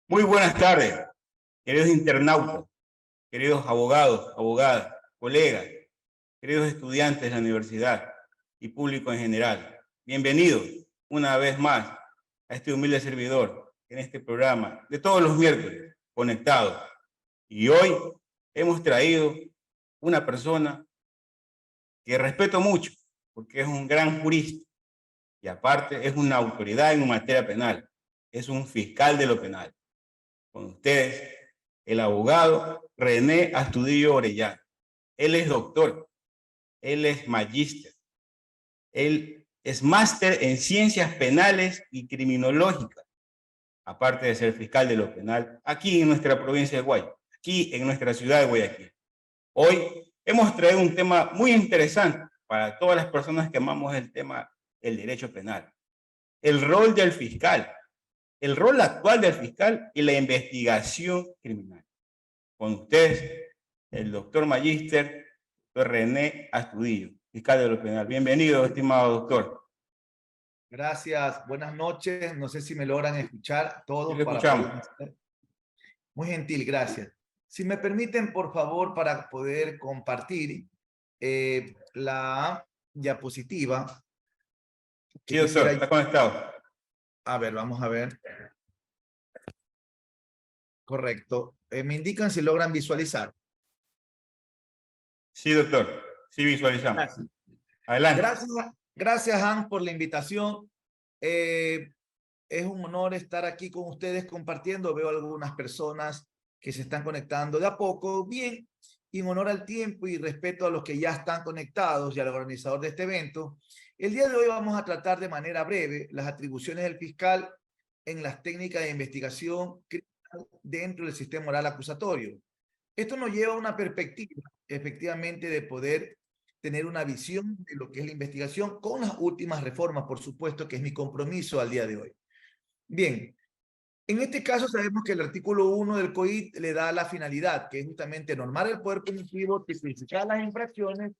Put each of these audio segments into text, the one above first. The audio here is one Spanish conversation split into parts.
Muy buenas tardes, queridos internautas, queridos abogados, abogadas, colegas, queridos estudiantes de la universidad y público en general. Bienvenidos una vez más a este humilde servidor en este programa de todos los miércoles, Conectados. Y hoy hemos traído una persona que respeto mucho porque es un gran jurista y aparte es una autoridad en materia penal, es un fiscal de lo penal. Con ustedes, el abogado René Astudillo Orellana. Él es doctor, él es magíster, él es máster en ciencias penales y criminológicas, aparte de ser fiscal de lo penal, aquí en nuestra provincia de Guayaquil, aquí en nuestra ciudad de Guayaquil. Hoy hemos traído un tema muy interesante para todas las personas que amamos el tema del derecho penal. El rol del fiscal, el rol actual del fiscal y la investigación criminal. Con ustedes, el doctor magíster René Astudillo, fiscal de lo penal. Bienvenido, estimado doctor. Gracias, buenas noches. No sé si me logran escuchar todos. Sí, le escuchamos. Muy gentil, gracias. Si me permiten, por favor, para poder compartir la diapositiva. Sí, doctor, está conectado. A ver, vamos a ver. Correcto. Me indican si logran visualizar. Sí, doctor. Sí, visualizamos. Gracias. Adelante. Gracias, Hans, por la invitación. Es un honor estar aquí con ustedes compartiendo. Veo algunas personas que se están conectando de a poco. Bien, y en honor al tiempo y respeto a los que ya están conectados y al organizador de este evento, el día de hoy vamos a tratar de manera breve las atribuciones del fiscal en las técnicas de investigación criminal dentro del sistema oral acusatorio. Esto nos lleva a una perspectiva, efectivamente, de poder tener una visión de lo que es la investigación con las últimas reformas, por supuesto, que es mi compromiso al día de hoy. Bien, en este caso sabemos que el artículo 1 del COIT le da la finalidad, que es justamente normar el poder punitivo, tipificar las infracciones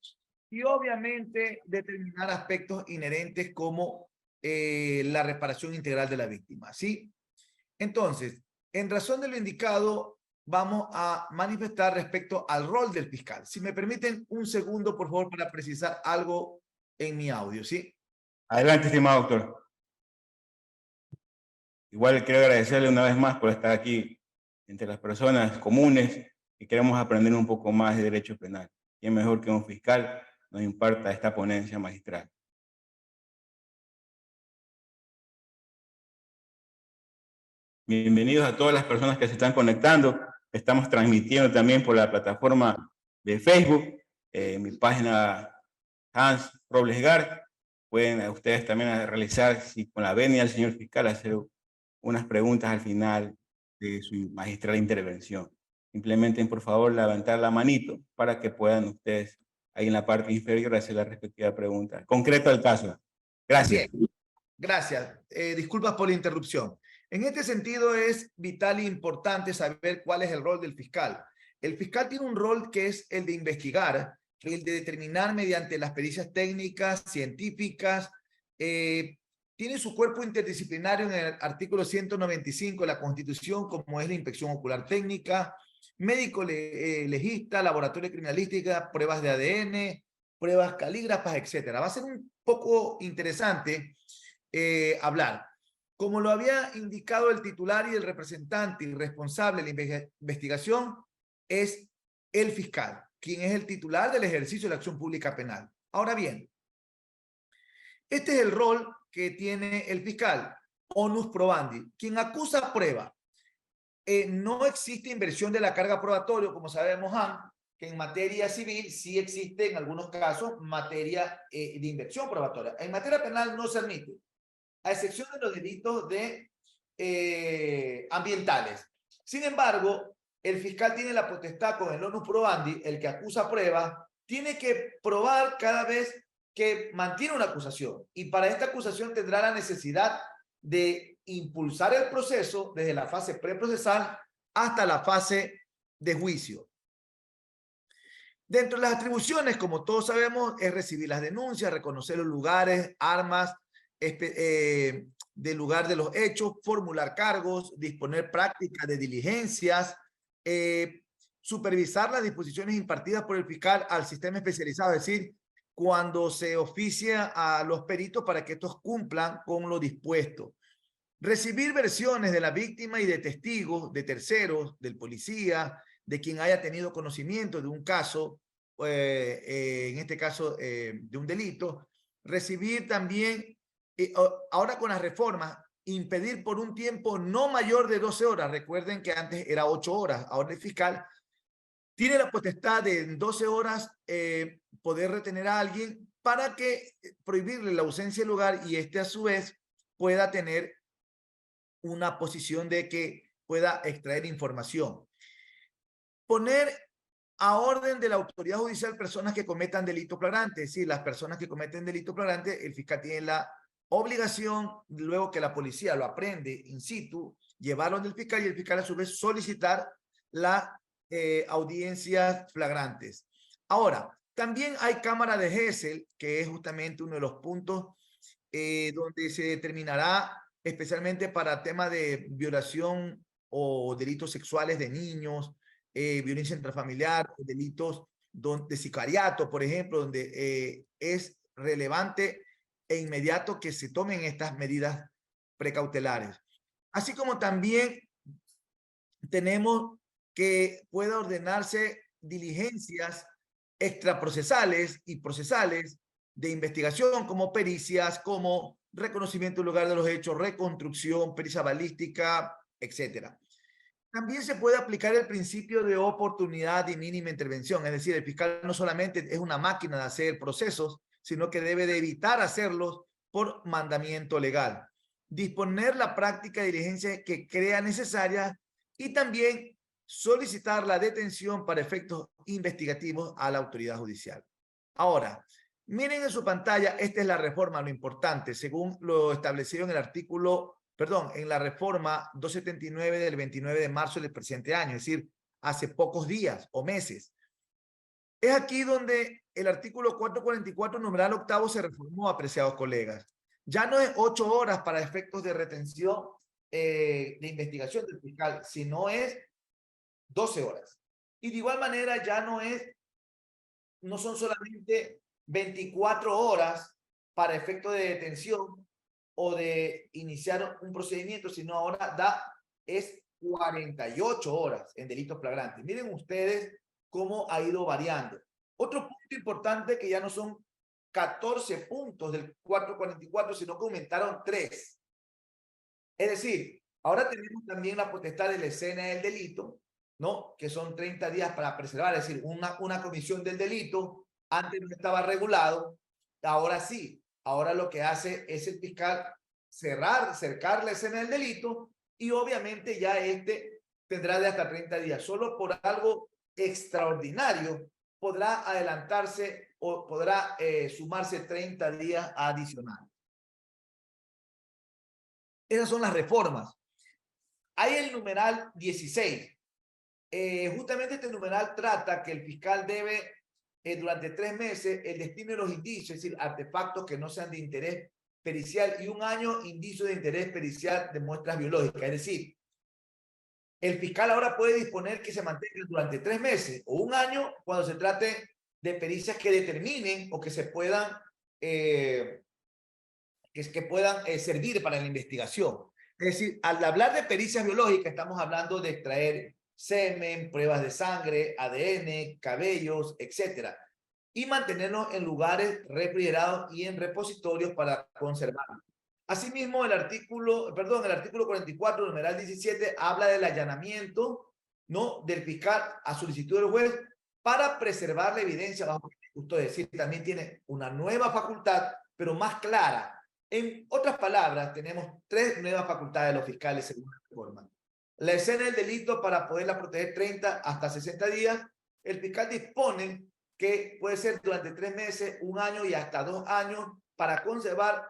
y obviamente determinar aspectos inherentes como la reparación integral de la víctima, ¿sí? Entonces, en razón de lo indicado, vamos a manifestar respecto al rol del fiscal. Si me permiten un segundo, por favor, para precisar algo en mi audio, ¿sí? Adelante, estimado doctor. Igual quiero agradecerle una vez más por estar aquí entre las personas comunes y queremos aprender un poco más de derecho penal. ¿Quién mejor que un fiscal nos imparta esta ponencia magistral? Bienvenidos a todas las personas que se están conectando. Estamos transmitiendo también por la plataforma de Facebook, mi página Hans Robles Gar. Pueden ustedes también realizar, si con la venia del señor fiscal, hacer unas preguntas al final de su magistral intervención. Simplemente, por favor, levantar la manito para que puedan ustedes ahí en la parte inferior hacer la respectiva pregunta. Concreto al caso. Gracias. Bien, gracias. Disculpas por la interrupción. En este sentido es vital e importante saber cuál es el rol del fiscal. El fiscal tiene un rol que es el de investigar, el de determinar mediante las pericias técnicas, científicas, tiene su cuerpo interdisciplinario en el artículo 195 de la Constitución, como es la inspección ocular técnica, médico legista, laboratorio de criminalística, pruebas de ADN, pruebas calígrafas, etcétera. Va a ser un poco interesante hablar. Como lo había indicado el titular y el representante y responsable de la investigación, es el fiscal, quien es el titular del ejercicio de la acción pública penal. Ahora bien, este es el rol que tiene el fiscal, onus probandi, quien acusa prueba. No existe inversión de la carga probatoria, como sabemos, que en materia civil sí existe en algunos casos materia de inversión probatoria. En materia penal no se admite, a excepción de los delitos ambientales. Sin embargo, el fiscal tiene la potestad con el onus probandi, el que acusa prueba, tiene que probar cada vez que mantiene una acusación. Y para esta acusación tendrá la necesidad de impulsar el proceso desde la fase preprocesal hasta la fase de juicio. Dentro de las atribuciones, como todos sabemos, es recibir las denuncias, reconocer los lugares, armas, del lugar de los hechos, formular cargos, disponer prácticas de diligencias, supervisar las disposiciones impartidas por el fiscal al sistema especializado, es decir, cuando se oficia a los peritos para que estos cumplan con lo dispuesto. Recibir versiones de la víctima y de testigos, de terceros, del policía, de quien haya tenido conocimiento de un caso, en este caso de un delito. Recibir también, ahora con las reformas, impedir por un tiempo no mayor de 12 horas. Recuerden que antes era 8 horas. Ahora el fiscal tiene la potestad de en 12 horas poder retener a alguien para que prohibirle la ausencia del lugar y a su vez pueda tener una posición de que pueda extraer información. Poner a orden de la autoridad judicial personas que cometan delitos flagrantes, es decir, las personas que cometen delitos flagrantes, el fiscal tiene la obligación, luego que la policía lo aprende in situ, llevarlo del fiscal y el fiscal a su vez solicitar las audiencias flagrantes. Ahora, también hay cámara de Gesell, que es justamente uno de los puntos donde se determinará especialmente para temas de violación o delitos sexuales de niños, violencia intrafamiliar, delitos de sicariato, por ejemplo, donde es relevante e inmediato que se tomen estas medidas precautelares. Así como también tenemos que pueda ordenarse diligencias extraprocesales y procesales de investigación, como pericias, como reconocimiento del lugar de los hechos, reconstrucción, pericia balística, etcétera. También se puede aplicar el principio de oportunidad y mínima intervención, es decir, el fiscal no solamente es una máquina de hacer procesos, sino que debe de evitar hacerlos por mandamiento legal. Disponer la práctica de diligencia que crea necesaria y también solicitar la detención para efectos investigativos a la autoridad judicial. Ahora, miren en su pantalla, esta es la reforma, lo importante, según lo establecido en el artículo, perdón, en la reforma 279 del 29 de marzo del presente año, es decir, hace pocos días o meses. Es aquí donde el artículo 444, numeral octavo, se reformó, apreciados colegas. Ya no es 8 horas para efectos de retención de investigación del fiscal, sino es 12 horas. Y de igual manera ya no son solamente 24 horas para efecto de detención o de iniciar un procedimiento, sino ahora es 48 horas en delitos flagrantes. Miren ustedes cómo ha ido variando. Otro punto importante que ya no son 14 puntos del 444, sino que aumentaron 3. Es decir, ahora tenemos también la potestad de la escena del delito, ¿no? Que son 30 días para preservar, es decir, una comisión del delito, antes no estaba regulado, ahora sí, ahora lo que hace es el fiscal cercar la escena del delito y obviamente ya tendrá de hasta 30 días. Solo por algo extraordinario podrá adelantarse o podrá sumarse 30 días adicionales. Esas son las reformas. Hay el numeral 16. Justamente este numeral trata que el fiscal debe, durante 3 meses, el destino de los indicios, es decir, artefactos que no sean de interés pericial, y 1 año indicios de interés pericial de muestras biológicas. Es decir, el fiscal ahora puede disponer que se mantenga durante 3 meses o 1 año cuando se trate de pericias que determinen o que se puedan, servir para la investigación. Es decir, al hablar de pericias biológicas, estamos hablando de extraer semen, pruebas de sangre, ADN, cabellos, etcétera, y mantenerlos en lugares refrigerados y en repositorios para conservarlos. Asimismo, el artículo 44, numeral 17, habla del allanamiento, ¿no?, del fiscal a solicitud del juez para preservar la evidencia bajo custodia. Es decir, también tiene una nueva facultad, pero más clara. En otras palabras, tenemos 3 nuevas facultades de los fiscales según la reforma. La escena del delito, para poderla proteger 30 hasta 60 días, el fiscal dispone que puede ser durante 3 meses, 1 año y hasta 2 años para conservar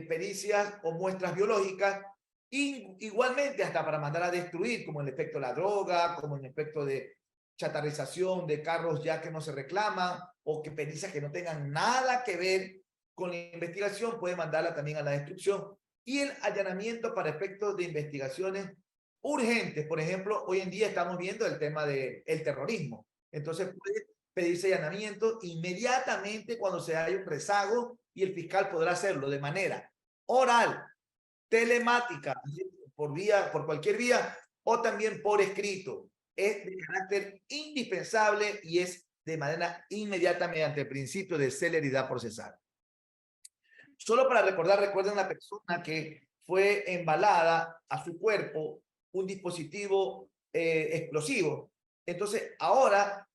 pericias o muestras biológicas, y igualmente hasta para mandar a destruir, como el efecto de la droga, como el efecto de chatarrización de carros ya que no se reclaman, o que pericias que no tengan nada que ver con la investigación puede mandarla también a la destrucción. Y el allanamiento para efectos de investigaciones urgentes. Por ejemplo, hoy en día estamos viendo el tema del terrorismo. Entonces puede pedirse allanamiento inmediatamente cuando se haya un rezago y el fiscal podrá hacerlo de manera oral, telemática, por cualquier vía o también por escrito. Es de carácter indispensable y es de manera inmediata mediante el principio de celeridad procesal. Solo para recordar, recuerden una persona que fue embalada a su cuerpo un dispositivo explosivo. Entonces, ahora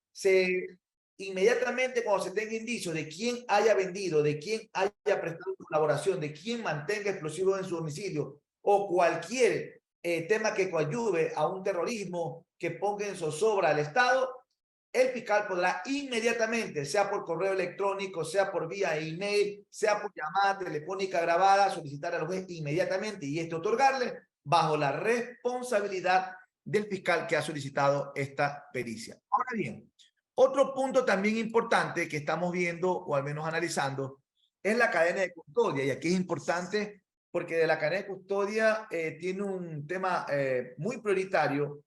inmediatamente cuando se tenga indicios de quién haya vendido, de quién haya prestado colaboración, de quién mantenga explosivos en su domicilio o cualquier tema que coadyuve a un terrorismo que ponga en zozobra al Estado, el fiscal podrá inmediatamente, sea por correo electrónico, sea por vía email, sea por llamada telefónica grabada, solicitar al juez inmediatamente y otorgarle bajo la responsabilidad del fiscal que ha solicitado esta pericia. Ahora bien, otro punto también importante que estamos viendo o al menos analizando es la cadena de custodia. Y aquí es importante porque de la cadena de custodia tiene un tema muy prioritario,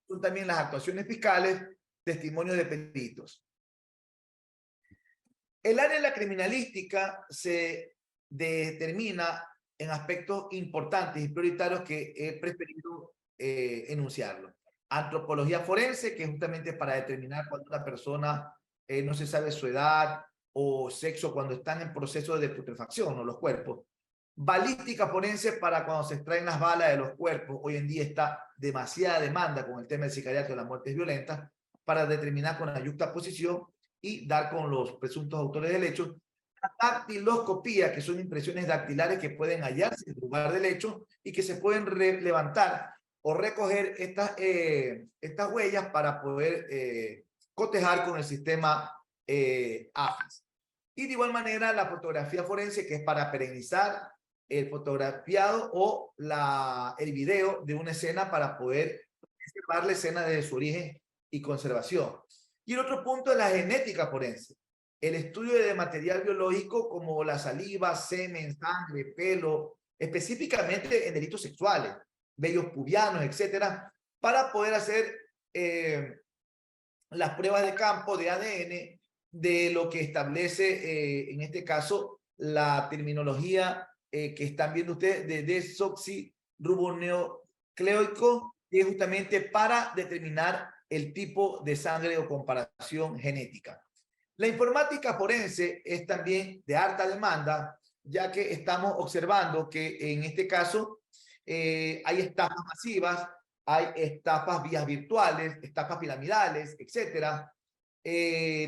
son también las actuaciones fiscales, testimonios de peritos. El área de la criminalística se determina en aspectos importantes y prioritarios que he preferido enunciarlo. Antropología forense, que es justamente para determinar cuando una persona no se sabe su edad o sexo cuando están en proceso de putrefacción, ¿no? Los cuerpos. Balística forense para cuando se extraen las balas de los cuerpos. Hoy en día está demasiada demanda con el tema del sicariato de las muertes violentas para determinar con la yuxtaposición y dar con los presuntos autores del hecho. La dactiloscopía, que son impresiones dactilares que pueden hallarse en el lugar del hecho y que se pueden levantar o recoger estas huellas para poder cotejar con el sistema AFIS. Y de igual manera la fotografía forense, que es para perennizar el fotografiado o el video de una escena para poder preservar la escena desde su origen y conservación. Y el otro punto es la genética forense, el estudio de material biológico como la saliva, semen, sangre, pelo, específicamente en delitos sexuales, vellos pubianos, etcétera, para poder hacer las pruebas de campo de ADN de lo que establece, en este caso, la terminología que están viendo ustedes de desoxirribonucleico, que es justamente para determinar el tipo de sangre o comparación genética. La informática forense es también de alta demanda, ya que estamos observando que en este caso hay estafas masivas, hay estafas vías virtuales, estafas piramidales, etcétera.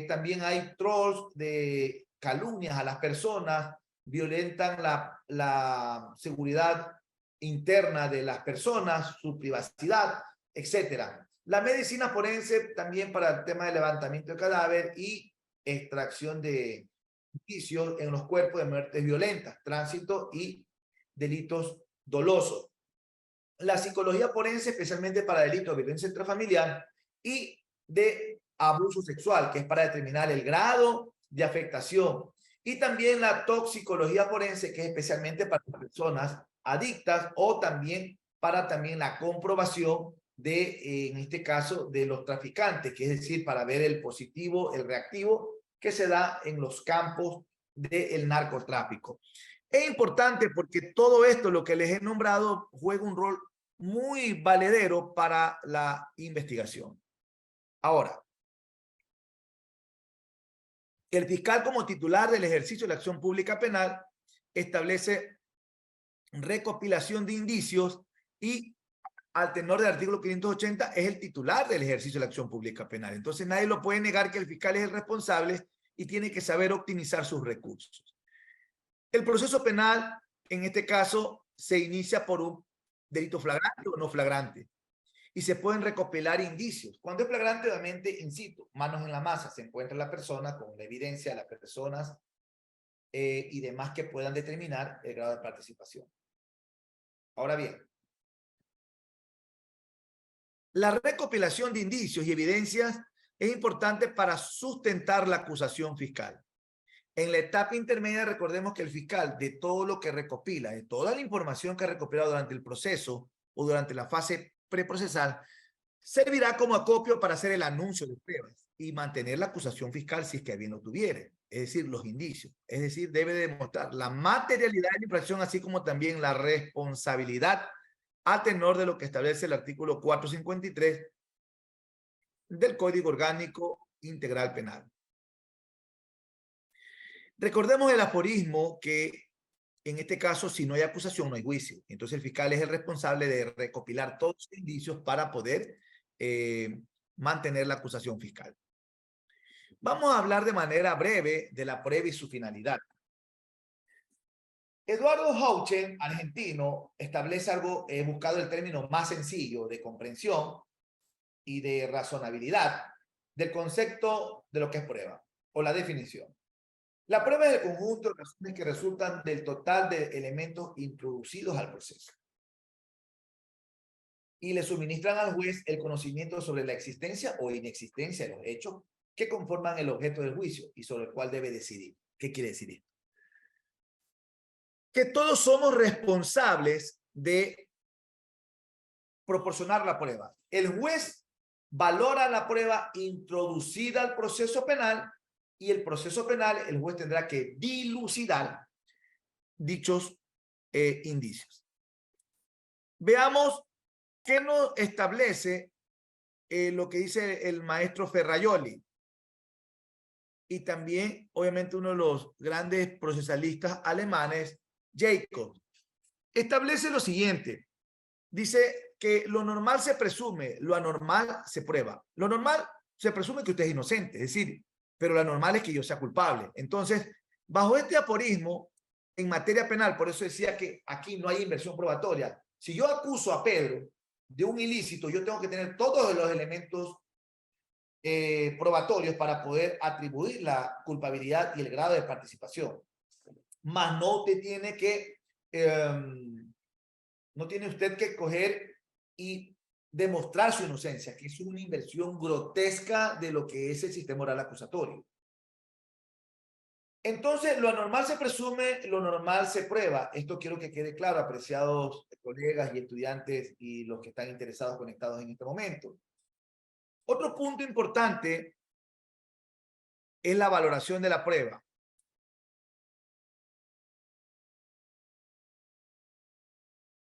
También hay trolls de calumnias a las personas, violentan la seguridad interna de las personas, su privacidad, etcétera. La medicina forense también para el tema de levantamiento de cadáver y extracción de indicios en los cuerpos de muertes violentas, tránsito y delitos dolosos. La psicología forense, especialmente para delitos de violencia intrafamiliar y de abuso sexual, que es para determinar el grado de afectación. Y también la toxicología forense, que es especialmente para personas adictas o también para la comprobación de, en este caso, de los traficantes, que es decir, para ver el positivo, el reactivo que se da en los campos del narcotráfico. Es importante porque todo esto, lo que les he nombrado, juega un rol muy valedero para la investigación. Ahora, el fiscal como titular del ejercicio de la acción pública penal establece recopilación de indicios y al tenor del artículo 580 es el titular del ejercicio de la acción pública penal. Entonces nadie lo puede negar que el fiscal es el responsable y tiene que saber optimizar sus recursos. El proceso penal, en este caso, se inicia por un delito flagrante o no flagrante y se pueden recopilar indicios. Cuando es flagrante, obviamente, in situ, manos en la masa, se encuentra la persona con la evidencia de las personas y demás que puedan determinar el grado de participación. Ahora bien, la recopilación de indicios y evidencias es importante para sustentar la acusación fiscal. En la etapa intermedia, recordemos que el fiscal, de todo lo que recopila, de toda la información que ha recopilado durante el proceso o durante la fase preprocesal, servirá como acopio para hacer el anuncio de pruebas y mantener la acusación fiscal si es que bien lo tuviere, es decir, los indicios. Es decir, debe demostrar la materialidad de la infracción, así como también la responsabilidad a tenor de lo que establece el artículo 453 del Código Orgánico Integral Penal. Recordemos el aforismo que en este caso, si no hay acusación, no hay juicio. Entonces el fiscal es el responsable de recopilar todos los indicios para poder mantener la acusación fiscal. Vamos a hablar de manera breve de la prueba y su finalidad. Eduardo Hauchen, argentino, establece algo, he buscado el término más sencillo de comprensión y de razonabilidad del concepto de lo que es prueba o la definición. La prueba es el conjunto de razones que resultan del total de elementos introducidos al proceso y le suministran al juez el conocimiento sobre la existencia o inexistencia de los hechos que conforman el objeto del juicio y sobre el cual debe decidir. ¿Qué quiere decir esto? Que todos somos responsables de proporcionar la prueba. El juez valora la prueba introducida al proceso penal y el proceso penal, el juez tendrá que dilucidar dichos indicios. Veamos qué nos establece lo que dice el maestro Ferraioli y también, obviamente, uno de los grandes procesalistas alemanes, Jacob. Establece lo siguiente. Dice que lo normal se presume, lo anormal se prueba. Lo normal se presume que usted es inocente, es decir, pero lo anormal es que yo sea culpable. Entonces, bajo este aforismo, en materia penal, por eso decía que aquí no hay inversión probatoria. Si yo acuso a Pedro de un ilícito, yo tengo que tener todos los elementos probatorios para poder atribuir la culpabilidad y el grado de participación. Más no te tiene que, no tiene usted que coger y demostrar su inocencia, que es una inversión grotesca de lo que es el sistema oral acusatorio. Entonces, lo anormal se presume, lo normal se prueba. Esto quiero que quede claro, apreciados colegas y estudiantes y los que están interesados, conectados en este momento. Otro punto importante es la valoración de la prueba.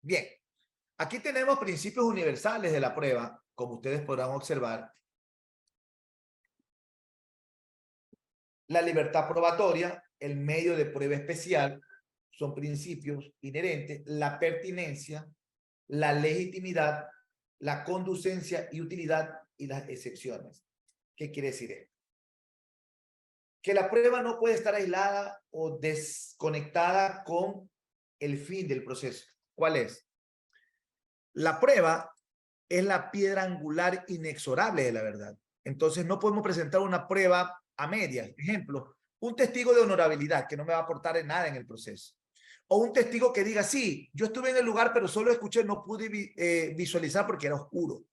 Bien, aquí tenemos principios universales de la prueba, como ustedes podrán observar. La libertad probatoria, el medio de prueba especial, son principios inherentes, la pertinencia, la legitimidad, la conducencia y utilidad y las excepciones. ¿Qué quiere decir esto? Que la prueba no puede estar aislada o desconectada con el fin del proceso. ¿Cuál es? La prueba es la piedra angular inexorable de la verdad. Entonces no podemos presentar una prueba a medias. Ejemplo, un testigo de honorabilidad que no me va a aportar en nada en el proceso. O un testigo que diga, sí, yo estuve en el lugar, pero solo escuché, no pude visualizar porque era oscuro.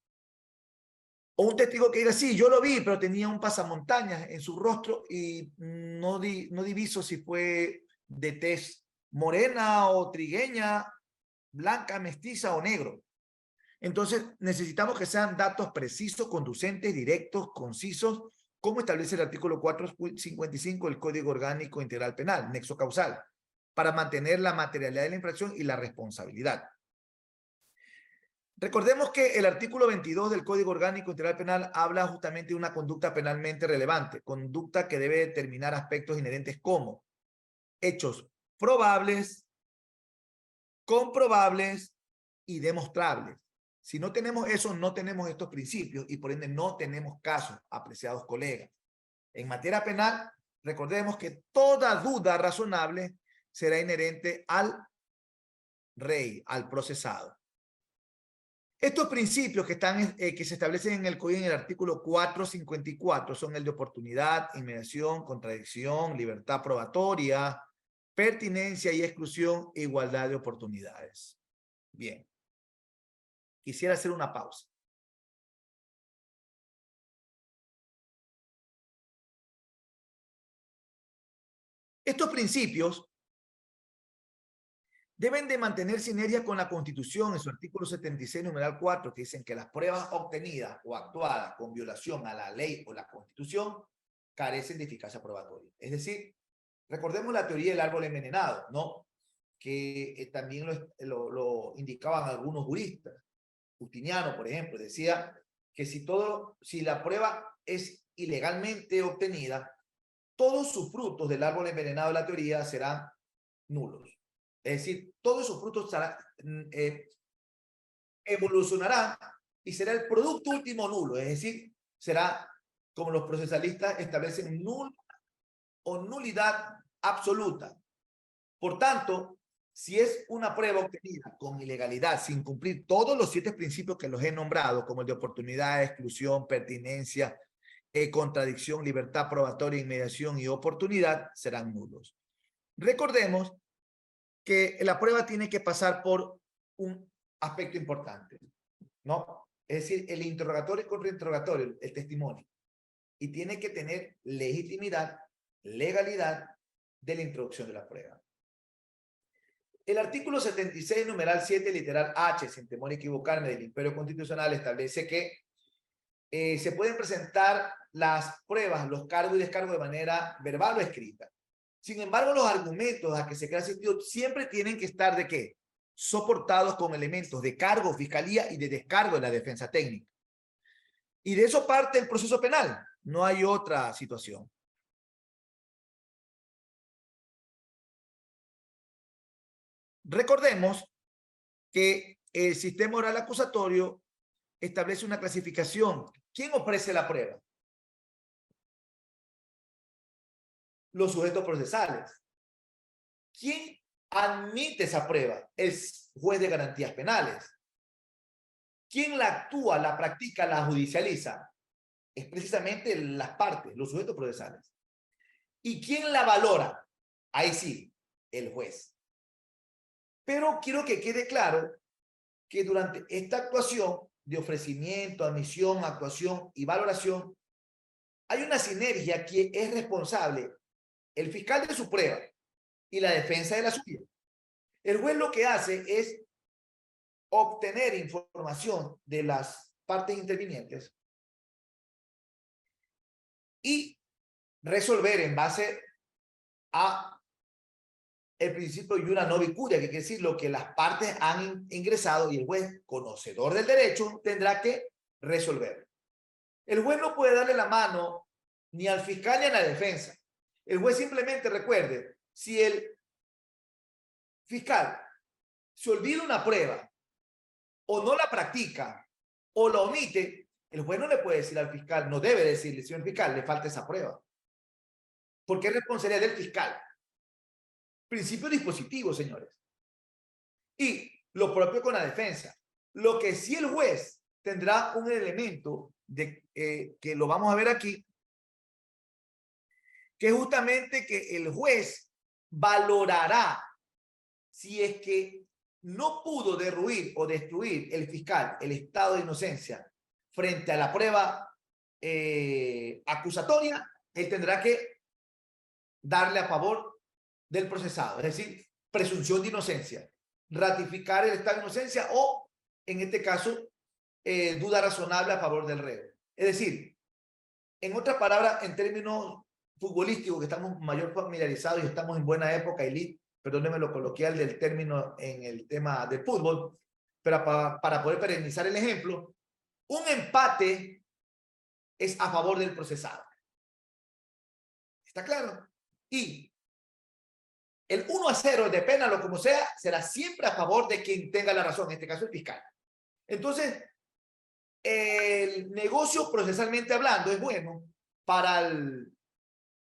O un testigo que diga, sí, yo lo vi, pero tenía un pasamontañas en su rostro y no diviso si fue de tez morena o trigueña, blanca, mestiza o negro. Entonces, necesitamos que sean datos precisos, conducentes, directos, concisos, como establece el artículo 455 del Código Orgánico Integral Penal, nexo causal, para mantener la materialidad de la infracción y la responsabilidad. Recordemos que el artículo 22 del Código Orgánico Integral Penal habla justamente de una conducta penalmente relevante, conducta que debe determinar aspectos inherentes como hechos probables, comprobables y demostrables. Si no tenemos eso, no tenemos estos principios y por ende no tenemos casos, apreciados colegas. En materia penal, recordemos que toda duda razonable será inherente al rey, al procesado. Estos principios que se establecen en el código en el artículo 454 son el de oportunidad, inmediación, contradicción, libertad probatoria, pertinencia y exclusión e igualdad de oportunidades. Bien. Quisiera hacer una pausa. Estos principios deben de mantener sinergia con la Constitución en su artículo 76, numeral 4, que dicen que las pruebas obtenidas o actuadas con violación a la ley o la Constitución carecen de eficacia probatoria. Es decir, recordemos la teoría del árbol envenenado, ¿no? Que también lo indicaban algunos juristas. Justiniano, por ejemplo, decía que si la prueba es ilegalmente obtenida, todos sus frutos del árbol envenenado de la teoría serán nulos. Es decir, todos esos frutos evolucionarán y será el producto último nulo. Es decir, será como los procesalistas establecen nul o nulidad absoluta. Por tanto, si es una prueba obtenida con ilegalidad, sin cumplir todos los 7 principios que los he nombrado, como el de oportunidad, exclusión, pertinencia, contradicción, libertad probatoria, inmediación y oportunidad, serán nulos. Recordemos que la prueba tiene que pasar por un aspecto importante, ¿no? Es decir, el interrogatorio y contrainterrogatorio, el testimonio. Y tiene que tener legitimidad, legalidad de la introducción de la prueba. El artículo 76, numeral 7, literal H, sin temor a equivocarme, del Imperio Constitucional establece que se pueden presentar las pruebas, los cargos y descargos de manera verbal o escrita. Sin embargo, los argumentos a que se crea sentido siempre tienen que estar ¿de qué? Soportados con elementos de cargo, fiscalía y de descargo de la defensa técnica. Y de eso parte el proceso penal. No hay otra situación. Recordemos que el sistema oral acusatorio establece una clasificación. ¿Quién ofrece la prueba? Los sujetos procesales. ¿Quién admite esa prueba? El juez de garantías penales. ¿Quién la actúa, la practica, la judicializa? Es precisamente las partes, los sujetos procesales. ¿Y quién la valora? Ahí sí, el juez. Pero quiero que quede claro que durante esta actuación de ofrecimiento, admisión, actuación y valoración, hay una sinergia que es responsable el fiscal de su prueba y la defensa de la suya. El juez lo que hace es obtener información de las partes intervinientes y resolver en base a el principio de iura novi curia, que quiere decir lo que las partes han ingresado y el juez, conocedor del derecho, tendrá que resolver. El juez no puede darle la mano ni al fiscal ni a la defensa. El juez simplemente recuerde, si el fiscal se olvida una prueba o no la practica o la omite, el juez no le puede decir al fiscal, no debe decirle, señor fiscal, le falta esa prueba. Porque es responsabilidad del fiscal. Principio dispositivo, señores. Y lo propio con la defensa. Lo que sí el juez tendrá un elemento de, que lo vamos a ver aquí, que es justamente que el juez valorará si es que no pudo derruir o destruir el fiscal el estado de inocencia frente a la prueba acusatoria, él tendrá que darle a favor del procesado, es decir, presunción de inocencia, ratificar el estado de inocencia o, en este caso, duda razonable a favor del reo. Es decir, en otras palabras, en términos futbolísticos, que estamos mayor familiarizados y estamos en buena época, elite, perdónenme lo coloquial del término en el tema del fútbol, pero para poder perennizar el ejemplo, un empate es a favor del procesado. ¿Está claro? Y el 1-0, depéndalo como sea, será siempre a favor de quien tenga la razón, en este caso el fiscal. Entonces, el negocio procesalmente hablando es bueno para el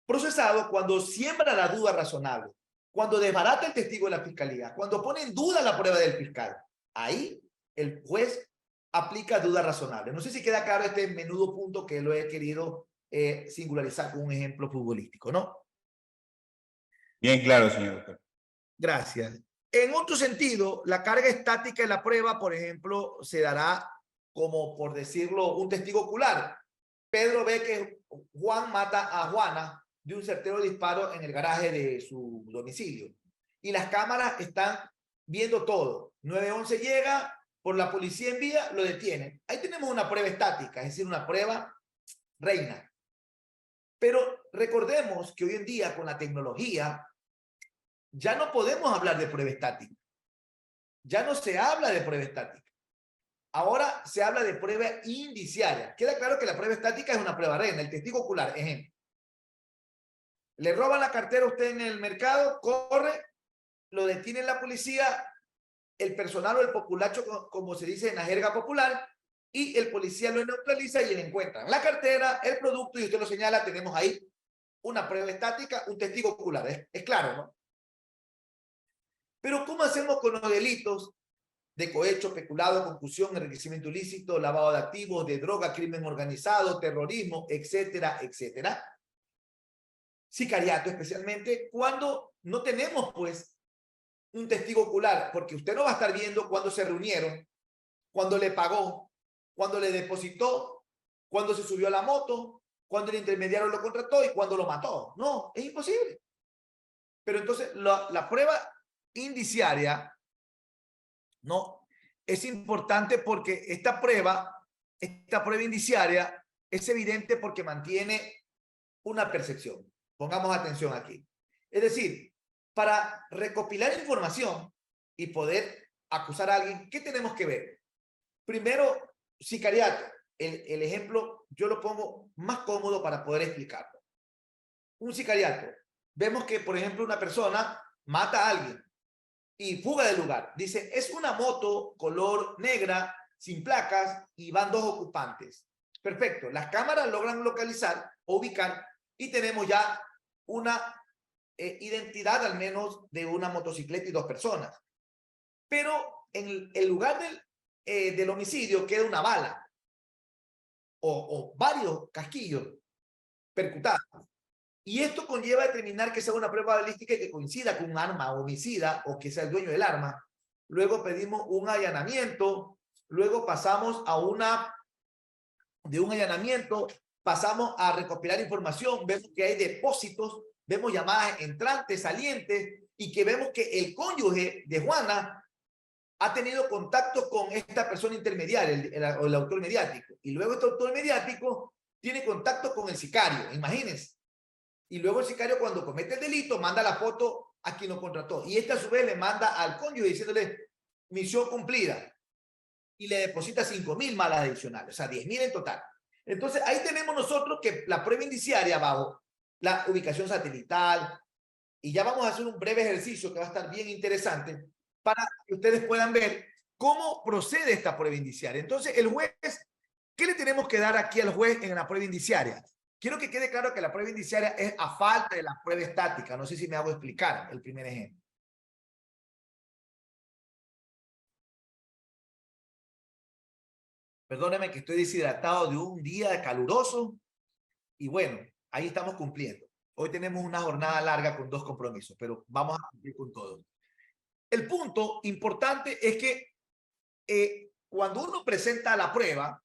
procesado cuando siembra la duda razonable, cuando desbarata el testigo de la fiscalía, cuando pone en duda la prueba del fiscal. Ahí el juez aplica duda razonable. No sé si queda claro este menudo punto que lo he querido singularizar con un ejemplo futbolístico, ¿no? Bien claro, señor doctor. Gracias. En otro sentido, la carga estática de la prueba, por ejemplo, se dará como, por decirlo, un testigo ocular. Pedro ve que Juan mata a Juana de un certero disparo en el garaje de su domicilio. Y las cámaras están viendo todo. 911 llega, por la policía envía, lo detienen. Ahí tenemos una prueba estática, es decir, una prueba reina. Pero recordemos que hoy en día, con la tecnología, ya no podemos hablar de prueba estática. Ya no se habla de prueba estática. Ahora se habla de prueba indiciaria. Queda claro que la prueba estática es una prueba reina. El testigo ocular, ejemplo. Le roban la cartera a usted en el mercado, corre, lo detiene la policía, el personal o el populacho, como se dice en la jerga popular, y el policía lo neutraliza y le encuentran la cartera, el producto, y usted lo señala. Tenemos ahí una prueba estática, un testigo ocular. Es claro, ¿no? Pero ¿cómo hacemos con los delitos de cohecho, peculado, concusión, enriquecimiento ilícito, lavado de activos, de droga, crimen organizado, terrorismo, etcétera, etcétera? Sicariato especialmente, cuando no tenemos pues un testigo ocular, porque usted no va a estar viendo cuándo se reunieron, cuándo le pagó, cuándo le depositó, cuándo se subió a la moto, cuándo el intermediario lo contrató y cuándo lo mató. No, es imposible. Pero entonces la prueba indiciaria, no, es importante porque esta prueba indiciaria es evidente porque mantiene una percepción. Pongamos atención aquí. Es decir, para recopilar información y poder acusar a alguien, ¿qué tenemos que ver? Primero, sicariato. El ejemplo yo lo pongo más cómodo para poder explicarlo. Un sicariato. Vemos que, por ejemplo, una persona mata a alguien y fuga del lugar. Dice, es una moto color negra, sin placas, y van 2 ocupantes. Perfecto. Las cámaras logran localizar o ubicar y tenemos ya una identidad al menos de una motocicleta y 2 personas. Pero en el lugar del homicidio queda una bala o varios casquillos percutados. Y esto conlleva a determinar que sea una prueba balística y que coincida con un arma homicida o que sea el dueño del arma. Luego pedimos un allanamiento, luego pasamos de un allanamiento, pasamos a recopilar información, vemos que hay depósitos, vemos llamadas entrantes, salientes, y que vemos que el cónyuge de Juana ha tenido contacto con esta persona intermediaria, el autor mediático. Y luego este autor mediático tiene contacto con el sicario, imagínense. Y luego el sicario, cuando comete el delito, manda la foto a quien lo contrató. Y este a su vez le manda al cónyuge diciéndole misión cumplida. Y le deposita 5.000 malas adicionales, o sea, 10.000 en total. Entonces, ahí tenemos nosotros que la prueba indiciaria bajo la ubicación satelital, y ya vamos a hacer un breve ejercicio que va a estar bien interesante para que ustedes puedan ver cómo procede esta prueba indiciaria. Entonces, el juez, ¿qué le tenemos que dar aquí al juez en la prueba indiciaria? Quiero que quede claro que la prueba indiciaria es a falta de la prueba estática. No sé si me hago explicar el primer ejemplo. Perdóneme que estoy deshidratado de un día caluroso y bueno, ahí estamos cumpliendo. Hoy tenemos una jornada larga con 2 compromisos, pero vamos a cumplir con todo. El punto importante es que cuando uno presenta la prueba,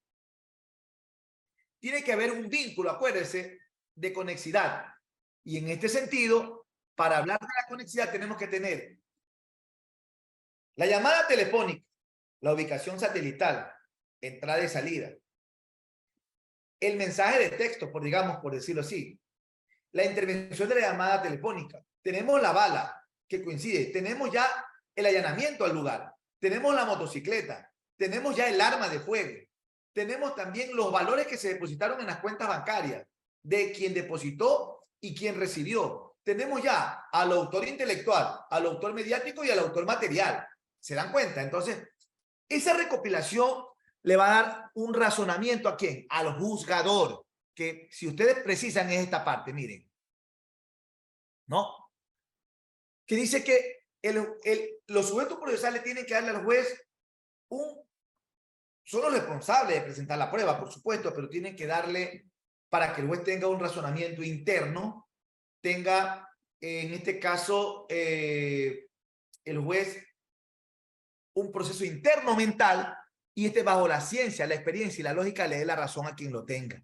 tiene que haber un vínculo, acuérdense, de conexidad. Y en este sentido, para hablar de la conexidad tenemos que tener la llamada telefónica, la ubicación satelital, entrada y salida, el mensaje de texto, por decirlo así, la intervención de la llamada telefónica, tenemos la bala que coincide, tenemos ya el allanamiento al lugar, tenemos la motocicleta, tenemos ya el arma de fuego, tenemos también los valores que se depositaron en las cuentas bancarias de quien depositó y quien recibió. Tenemos ya al autor intelectual, al autor mediático y al autor material. ¿Se dan cuenta? Entonces, esa recopilación le va a dar un razonamiento ¿a quién? Al juzgador, que si ustedes precisan es esta parte, miren. ¿No? Que dice que los sujetos procesales tienen que darle al juez son los responsables de presentar la prueba, por supuesto, pero tienen que darle, para que el juez tenga un razonamiento interno, tenga, en este caso, el juez un proceso interno mental, y bajo la ciencia, la experiencia y la lógica le dé la razón a quien lo tenga.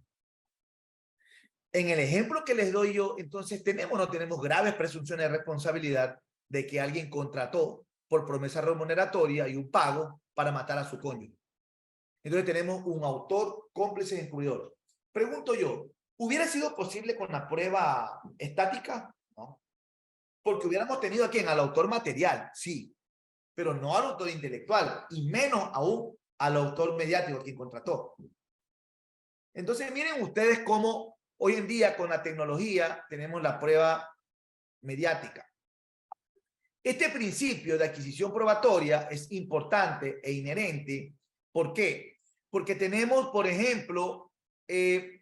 En el ejemplo que les doy yo, entonces tenemos o no tenemos graves presunciones de responsabilidad de que alguien contrató por promesa remuneratoria y un pago para matar a su cónyuge. Entonces tenemos un autor, cómplice y encubridor. Pregunto yo, ¿hubiera sido posible con la prueba estática? No. Porque hubiéramos tenido a quién, al autor material, sí, pero no al autor intelectual, y menos aún al autor mediático, quien contrató. Entonces miren ustedes cómo hoy en día con la tecnología tenemos la prueba mediática. Este principio de adquisición probatoria es importante e inherente. ¿Por qué? Porque tenemos, por ejemplo, que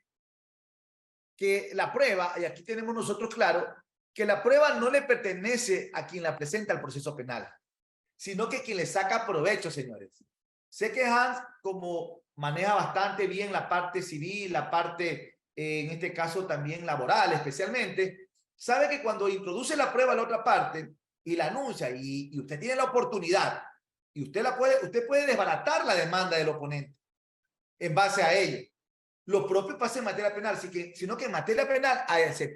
la prueba, y aquí tenemos nosotros claro, que la prueba no le pertenece a quien la presenta al proceso penal, sino que quien le saca provecho, señores. Sé que Hans, como maneja bastante bien la parte civil, la parte, en este caso también laboral especialmente, sabe que cuando introduce la prueba a la otra parte y la anuncia y usted tiene la oportunidad y usted puede desbaratar la demanda del oponente en base a ello. Lo propio pasa en materia penal, sino que en materia penal,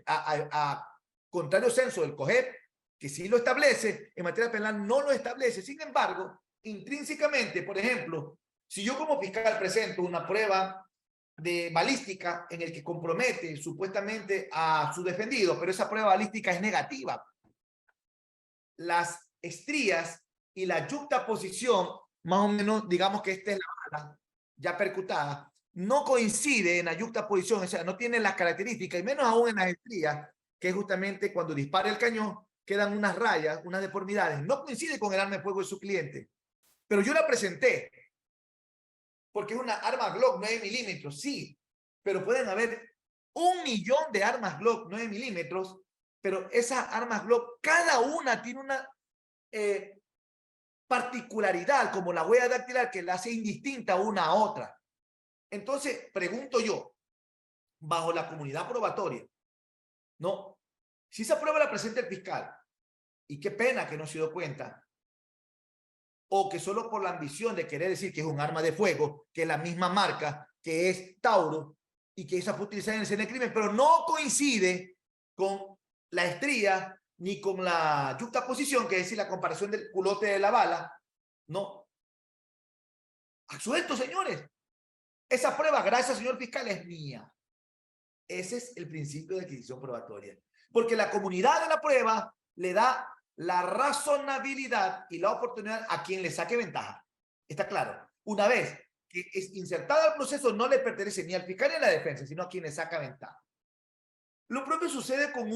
a contrario censo del COGEP, que sí lo establece, en materia penal no lo establece. Sin embargo, intrínsecamente, por ejemplo, si yo como fiscal presento una prueba de balística en el que compromete supuestamente a su defendido, pero esa prueba balística es negativa, las estrías y la yuxtaposición, más o menos, digamos que esta es la bala ya percutada, no coincide en la yuxtaposición, o sea, no tiene las características, y menos aún en las estrías, que es justamente cuando dispara el cañón, quedan unas rayas, unas deformidades. No coincide con el arma de fuego de su cliente. Pero yo la presenté, porque es una arma Glock 9 milímetros, sí, pero pueden haber 1.000.000 de armas Glock 9 milímetros, pero esas armas Glock, cada una tiene una particularidad, como la huella dactilar, que la hace indistinta una a otra. Entonces, pregunto yo, bajo la comunidad probatoria, ¿no? Si esa prueba la presenta el fiscal, y qué pena que no se dio cuenta, o que solo por la ambición de querer decir que es un arma de fuego, que es la misma marca, que es Tauro, y que esa fue utilizada en el escena de crimen, pero no coincide con la estría, ni con la yuxtaposición, que es decir, la comparación del culote de la bala, no. Absuelto, señores. Esa prueba, gracias, señor fiscal, es mía. Ese es el principio de adquisición probatoria. Porque la comunidad de la prueba le da la razonabilidad y la oportunidad a quien le saque ventaja. ¿Está claro? Una vez que es insertada al proceso, no le pertenece ni al fiscal ni a la defensa, sino a quien le saca ventaja. Lo propio sucede con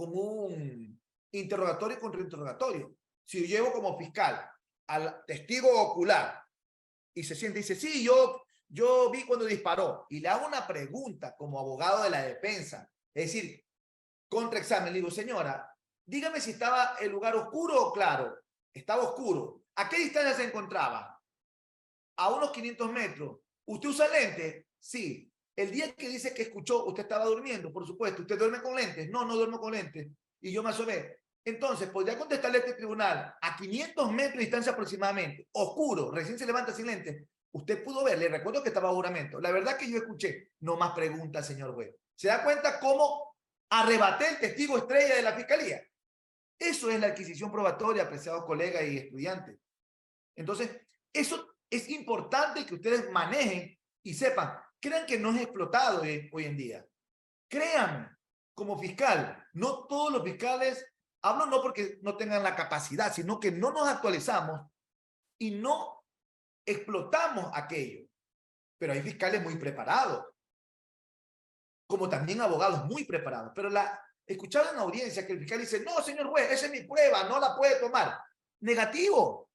un interrogatorio y contrainterrogatorio. Si yo llevo como fiscal al testigo ocular y se siente y dice, sí, yo vi cuando disparó, y le hago una pregunta como abogado de la defensa, es decir, contraexamen, le digo, señora, dígame si estaba el lugar oscuro o claro. Estaba oscuro. ¿A qué distancia se encontraba? A unos 500 metros. ¿Usted usa lentes? Sí. El día que dice que escuchó, usted estaba durmiendo, por supuesto. ¿Usted duerme con lentes? No, no duermo con lentes. Y yo me asomé. Entonces, podría contestarle a este tribunal a 500 metros de distancia aproximadamente, oscuro, recién se levanta sin lentes. Usted pudo ver, le recuerdo que estaba a juramento. La verdad que yo escuché. No más preguntas, señor juez. ¿Se da cuenta cómo arrebaté el testigo estrella de la fiscalía? Eso es la adquisición probatoria, apreciados colegas y estudiantes. Entonces, eso es importante que ustedes manejen y sepan. Crean que no es explotado hoy en día. Créanme, como fiscal, no todos los fiscales, hablo no porque no tengan la capacidad, sino que no nos actualizamos y no explotamos aquello. Pero hay fiscales muy preparados, como también abogados muy preparados. Pero escuchaba en audiencia que el fiscal dice, no, señor juez, esa es mi prueba, no la puede tomar. Negativo.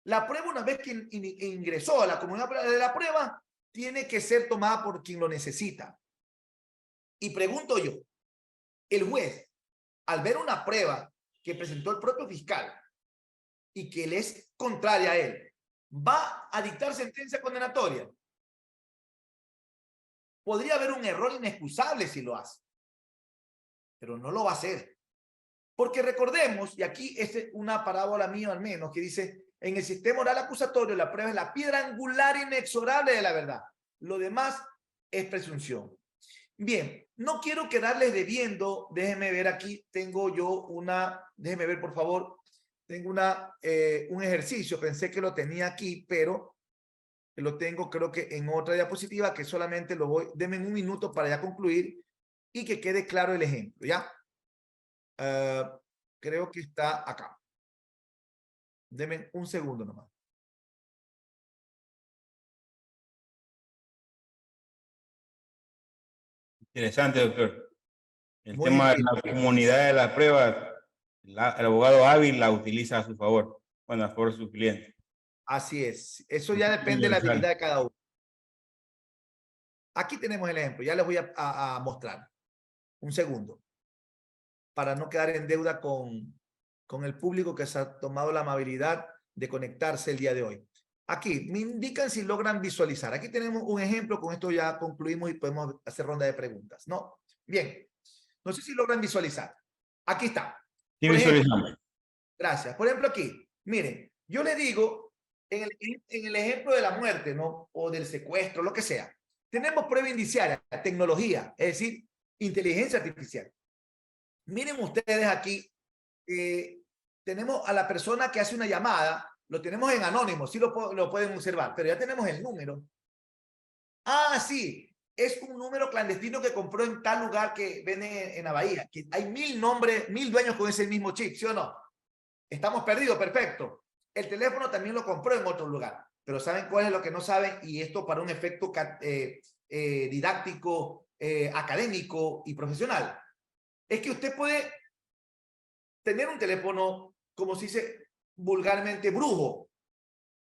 La prueba, una vez que ingresó a la comunidad de la prueba, tiene que ser tomada por quien lo necesita. Y pregunto yo, el juez, al ver una prueba que presentó el propio fiscal y que le es contraria a él, ¿va a dictar sentencia condenatoria? Podría haber un error inexcusable si lo hace, pero no lo va a hacer. Porque recordemos, y aquí es una parábola mía al menos, que dice, en el sistema oral acusatorio la prueba es la piedra angular inexorable de la verdad. Lo demás es presunción. Bien, no quiero quedarles debiendo. Déjenme ver aquí. Tengo yo una, déjenme ver por favor. Tengo un ejercicio. Pensé que lo tenía aquí, pero lo tengo creo que en otra diapositiva que solamente lo voy. Denme un minuto para ya concluir y que quede claro el ejemplo, ¿ya? Creo que está acá. Denme un segundo nomás. Interesante, doctor. El Muy tema de bien. la comunidad de la prueba, el abogado hábil la utiliza a su favor, bueno, a favor de su cliente. Así es. Eso ya depende de la habilidad de cada uno. Aquí tenemos el ejemplo. Ya les voy a mostrar. Un segundo. Para no quedar en deuda con el público que se ha tomado la amabilidad de conectarse el día de hoy. Aquí, me indican si logran visualizar. Aquí tenemos un ejemplo. Con esto ya concluimos y podemos hacer ronda de preguntas, ¿no? Bien. No sé si logran visualizar. Aquí está. Sí, Por ejemplo, visualizamos. gracias. Por ejemplo, aquí, miren, yo le digo, en el ejemplo de la muerte, ¿no? O del secuestro, lo que sea, tenemos prueba indiciaria, tecnología, es decir, inteligencia artificial. Miren ustedes aquí, tenemos a la persona que hace una llamada, lo tenemos en anónimo, sí lo pueden observar, pero ya tenemos el número. Ah, sí, es un número clandestino que compró en tal lugar que venden en la bahía, que hay 1000 nombres, 1000 dueños con ese mismo chip, ¿sí o no? Estamos perdidos, perfecto. El teléfono también lo compró en otro lugar, pero ¿saben cuál es lo que no saben? Y esto para un efecto didáctico, académico y profesional. Es que usted puede tener un teléfono, como se dice vulgarmente, brujo,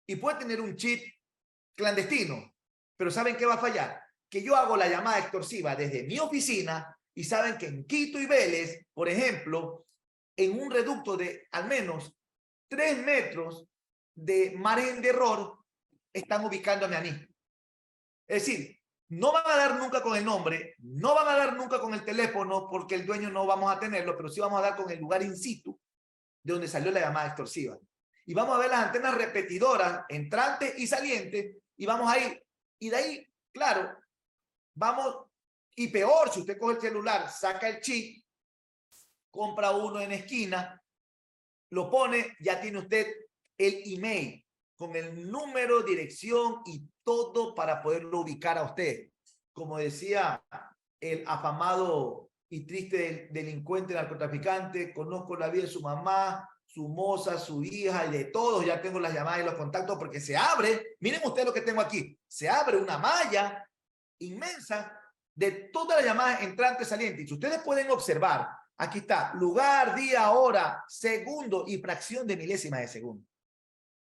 y puede tener un chip clandestino, pero ¿saben qué va a fallar? Que yo hago la llamada extorsiva desde mi oficina y saben que en Quito y Vélez, por ejemplo, en un reducto de al menos 3 metros de margen de error, están ubicándome a mí. Es decir, no van a dar nunca con el nombre, no van a dar nunca con el teléfono porque el dueño no vamos a tenerlo, pero sí vamos a dar con el lugar in situ de donde salió la llamada extorsiva. Y vamos a ver las antenas repetidoras, entrantes y salientes, y vamos a ir. Y de ahí, claro, vamos, y peor, si usted coge el celular, saca el chip, compra uno en esquina, lo pone, ya tiene usted el email con el número, dirección y todo para poderlo ubicar a usted. Como decía el afamado y triste delincuente narcotraficante, conozco la vida de su mamá, su moza, su hija y de todos, ya tengo las llamadas y los contactos porque se abre, miren ustedes lo que tengo aquí, se abre una malla inmensa de todas las llamadas entrantes, salientes. Y ustedes pueden observar, aquí está, lugar, día, hora, segundo y fracción de milésima de segundo.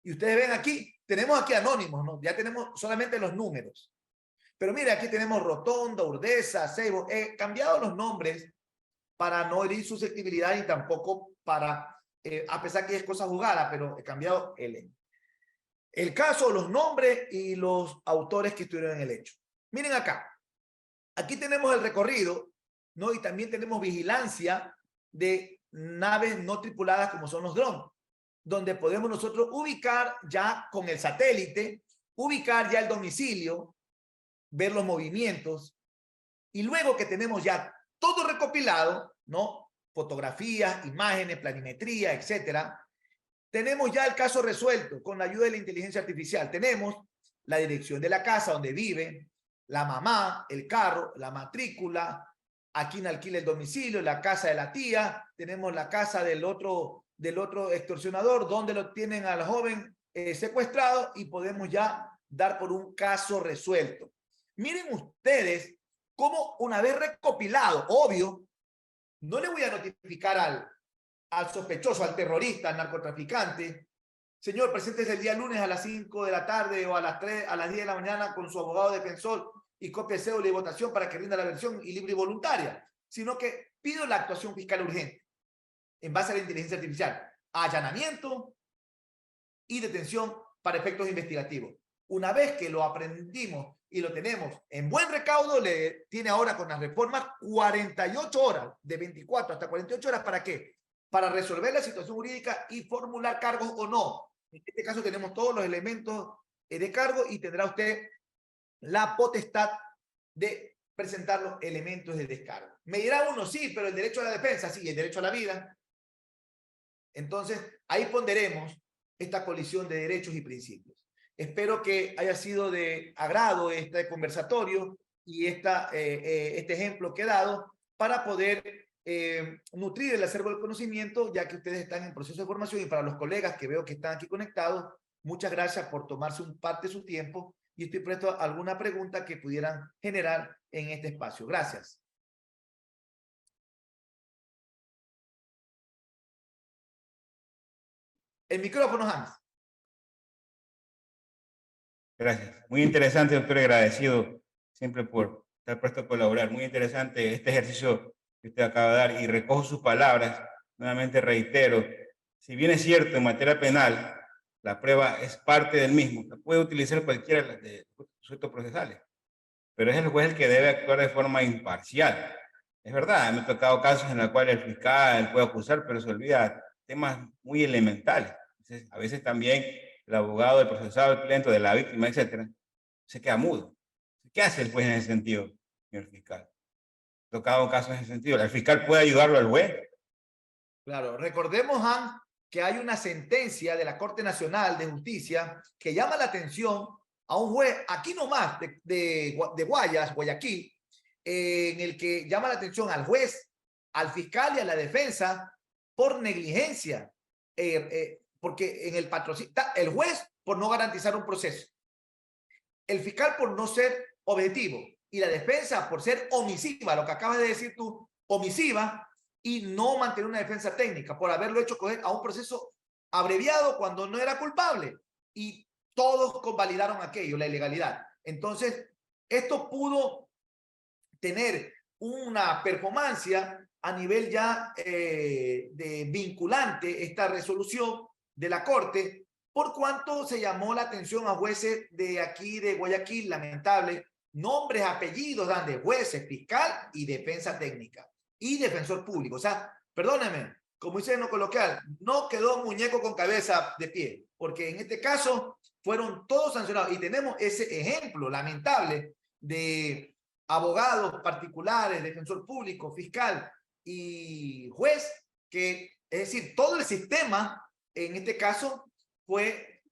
Y ustedes ven aquí, tenemos aquí anónimos, ¿no? Ya tenemos solamente los números. Pero mire, aquí tenemos Rotonda, Urdesa, Seibo. He cambiado los nombres para no herir susceptibilidad y tampoco para, a pesar que es cosa jugada, pero he cambiado el caso, los nombres y los autores que estuvieron en el hecho. Miren acá. Aquí tenemos el recorrido, ¿no? Y también tenemos vigilancia de naves no tripuladas como son los drones, donde podemos nosotros ubicar ya con el satélite, ubicar ya el domicilio, ver los movimientos, y luego que tenemos ya todo recopilado, ¿no? Fotografías, imágenes, planimetría, etcétera, tenemos ya el caso resuelto con la ayuda de la inteligencia artificial. Tenemos la dirección de la casa donde vive, la mamá, el carro, la matrícula, a quién alquila el domicilio, la casa de la tía, tenemos la casa del otro extorsionador, donde lo tienen al joven secuestrado y podemos ya dar por un caso resuelto. Miren ustedes cómo una vez recopilado, obvio, no le voy a notificar al sospechoso, al terrorista, al narcotraficante, señor, preséntese el día lunes a las 5 de la tarde o a las 3, a las 10 de la mañana con su abogado defensor y copia de cédula y votación para que rinda la versión y libre y voluntaria, sino que pido la actuación fiscal urgente en base a la inteligencia artificial, allanamiento y detención para efectos investigativos. Una vez que lo aprendimos y lo tenemos en buen recaudo, le tiene ahora con las reformas 48 horas, de 24 hasta 48 horas, ¿para qué? Para resolver la situación jurídica y formular cargos o no. En este caso tenemos todos los elementos de cargo y tendrá usted la potestad de presentar los elementos de descargo. Me dirá uno, sí, pero el derecho a la defensa, sí, el derecho a la vida. Entonces, ahí ponderemos esta colisión de derechos y principios. Espero que haya sido de agrado este conversatorio y este ejemplo que he dado para poder nutrir el acervo del conocimiento, ya que ustedes están en proceso de formación, y para los colegas que veo que están aquí conectados, muchas gracias por tomarse parte de su tiempo y estoy presto a alguna pregunta que pudieran generar en este espacio. Gracias. El micrófono, Hans. Gracias. Muy interesante, doctor, agradecido siempre por estar presto a colaborar. Muy interesante este ejercicio que usted acaba de dar y recojo sus palabras. Nuevamente reitero, si bien es cierto en materia penal, la prueba es parte del mismo, la puede utilizar cualquiera de los sujetos procesales, pero es el juez el que debe actuar de forma imparcial. Es verdad, me ha tocado casos en los cuales el fiscal puede acusar, pero se olvida temas muy elementales. Entonces, a veces también el abogado, el procesado, el cliente, de la víctima, etcétera, se queda mudo. ¿Qué hace el juez en ese sentido, señor fiscal? Ha tocado casos en ese sentido. ¿El fiscal puede ayudarlo al juez? Claro, recordemos, Han, que hay una sentencia de la Corte Nacional de Justicia que llama la atención a un juez, aquí nomás, de Guayas, Guayaquil, en el que llama la atención al juez, al fiscal y a la defensa por negligencia, porque en el patrocinio, el juez por no garantizar un proceso, el fiscal por no ser objetivo y la defensa por ser omisiva, lo que acabas de decir tú, omisiva, y no mantener una defensa técnica por haberlo hecho coger a un proceso abreviado cuando no era culpable, y todos convalidaron aquello, la ilegalidad. Entonces, esto pudo tener una performance a nivel ya de vinculante, esta resolución de la Corte, por cuanto se llamó la atención a jueces de aquí de Guayaquil, lamentable, nombres, apellidos dan de jueces, fiscal y defensa técnica y defensor público. O sea, perdónenme, como dicen en lo coloquial, no quedó muñeco con cabeza de pie, porque en este caso fueron todos sancionados y tenemos ese ejemplo lamentable de abogados particulares, defensor público, fiscal y juez, que es decir, todo el sistema en este caso fue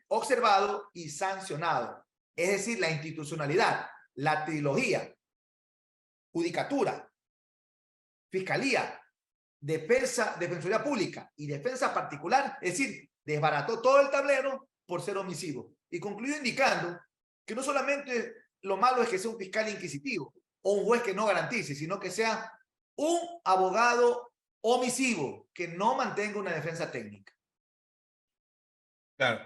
observado y sancionado. Es decir, la institucionalidad, la trilogía, judicatura, fiscalía, defensa, defensoría pública y defensa particular, es decir, desbarató todo el tablero por ser omisivo. Y concluyo indicando que no solamente lo malo es que sea un fiscal inquisitivo o un juez que no garantice, sino que sea un abogado omisivo que no mantenga una defensa técnica. Claro.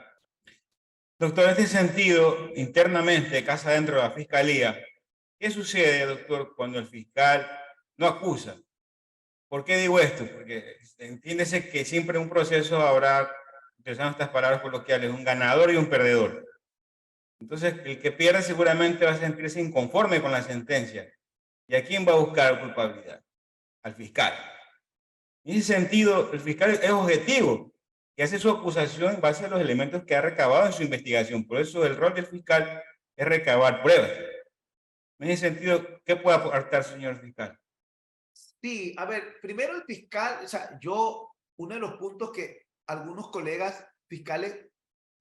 Doctor, en este sentido, internamente, casa dentro de la fiscalía, ¿qué sucede, doctor, cuando el fiscal no acusa? ¿Por qué digo esto? Porque entiéndese que siempre en un proceso habrá, utilizando estas palabras coloquiales, un ganador y un perdedor. Entonces, el que pierde seguramente va a sentirse inconforme con la sentencia. ¿Y a quién va a buscar culpabilidad? Al fiscal. En ese sentido, el fiscal es objetivo y hace su acusación en base a los elementos que ha recabado en su investigación. Por eso el rol del fiscal es recabar pruebas. En ese sentido, ¿qué puede aportar, señor fiscal? Sí, a ver, primero el fiscal, o sea, uno de los puntos que algunos colegas fiscales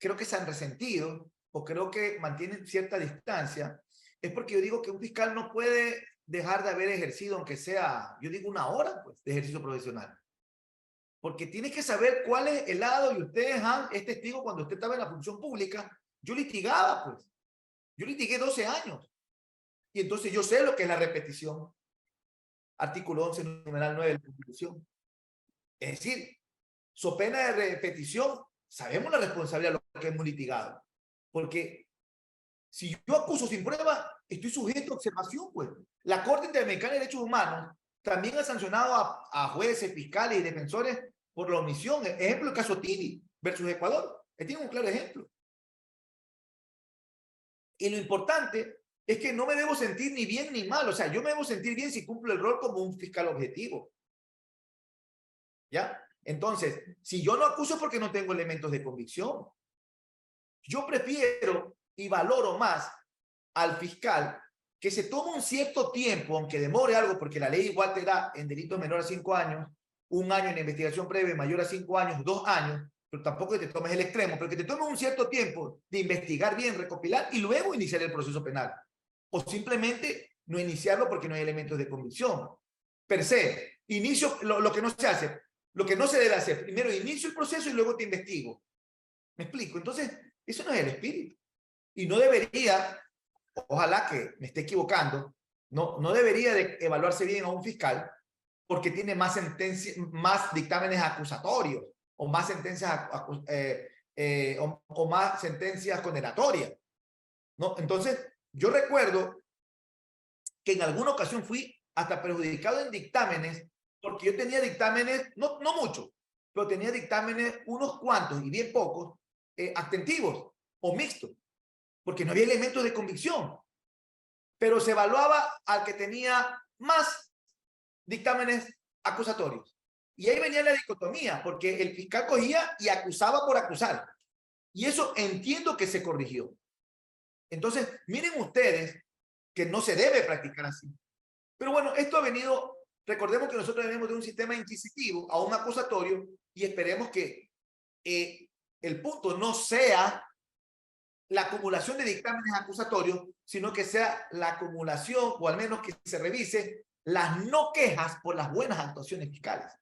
creo que se han resentido o creo que mantienen cierta distancia, es porque yo digo que un fiscal no puede dejar de haber ejercido, aunque sea, yo digo 1 hora, pues, de ejercicio profesional. Porque tienes que saber cuál es el lado, y ustedes, Han, es testigo cuando usted estaba en la función pública, yo litigaba, pues. Yo litigué 12 años. Y entonces yo sé lo que es la repetición. Artículo 11, numeral 9 de la Constitución. Es decir, so pena de repetición, sabemos la responsabilidad de lo que hemos litigado. Porque si yo acuso sin prueba, estoy sujeto a observación, pues. La Corte Interamericana de Derechos Humanos también ha sancionado a jueces, fiscales y defensores por la omisión. Ejemplo, el caso Tini versus Ecuador. Este es un claro ejemplo. Y lo importante es que no me debo sentir ni bien ni mal. O sea, yo me debo sentir bien si cumplo el rol como un fiscal objetivo. ¿Ya? Entonces, si yo no acuso porque no tengo elementos de convicción, yo prefiero y valoro más al fiscal que se tome un cierto tiempo, aunque demore algo, porque la ley igual te da en delitos menores a 5 años, 1 año en investigación breve mayor a 5 años, 2 años, pero tampoco que te tomes el extremo, pero que te tomes un cierto tiempo de investigar bien, recopilar y luego iniciar el proceso penal. O simplemente no iniciarlo porque no hay elementos de convicción. Per se, inicio, lo que no se hace, lo que no se debe hacer, primero inicio el proceso y luego te investigo. ¿Me explico? Entonces, eso no es el espíritu. Y no debería, ojalá que me esté equivocando, no debería de evaluarse bien a un fiscal porque tiene más sentencias, más dictámenes acusatorios o más sentencias o más sentencias condenatorias, ¿no? Entonces, yo recuerdo que en alguna ocasión fui hasta perjudicado en dictámenes porque yo tenía dictámenes, no muchos, pero tenía dictámenes unos cuantos y bien pocos, abstentivos o mixtos, porque no había elementos de convicción, pero se evaluaba al que tenía más dictámenes acusatorios. Y ahí venía la dicotomía, porque el fiscal cogía y acusaba por acusar. Y eso entiendo que se corrigió. Entonces, miren ustedes que no se debe practicar así. Pero bueno, esto ha venido, recordemos que nosotros venimos de un sistema inquisitivo a un acusatorio y esperemos que el punto no sea la acumulación de dictámenes acusatorios, sino que sea la acumulación, o al menos que se revise las no quejas por las buenas actuaciones fiscales.